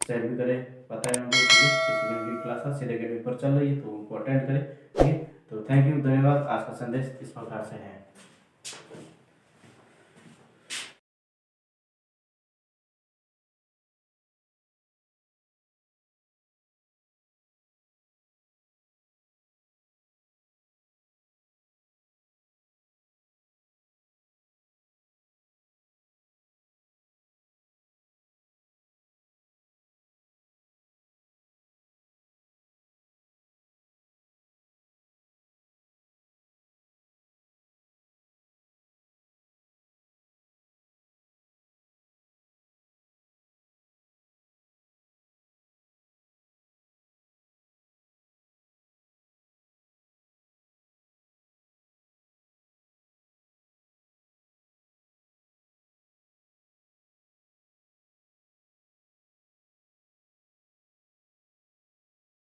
शेयर भी करें, बताएं उनको, ठीक है, किसी क्लास सीधे अकेडमी पर चल रही है तो उनको अटेंड करें, ठीक है। तो थैंक यू, धन्यवाद। आज का संदेश इस प्रकार से है।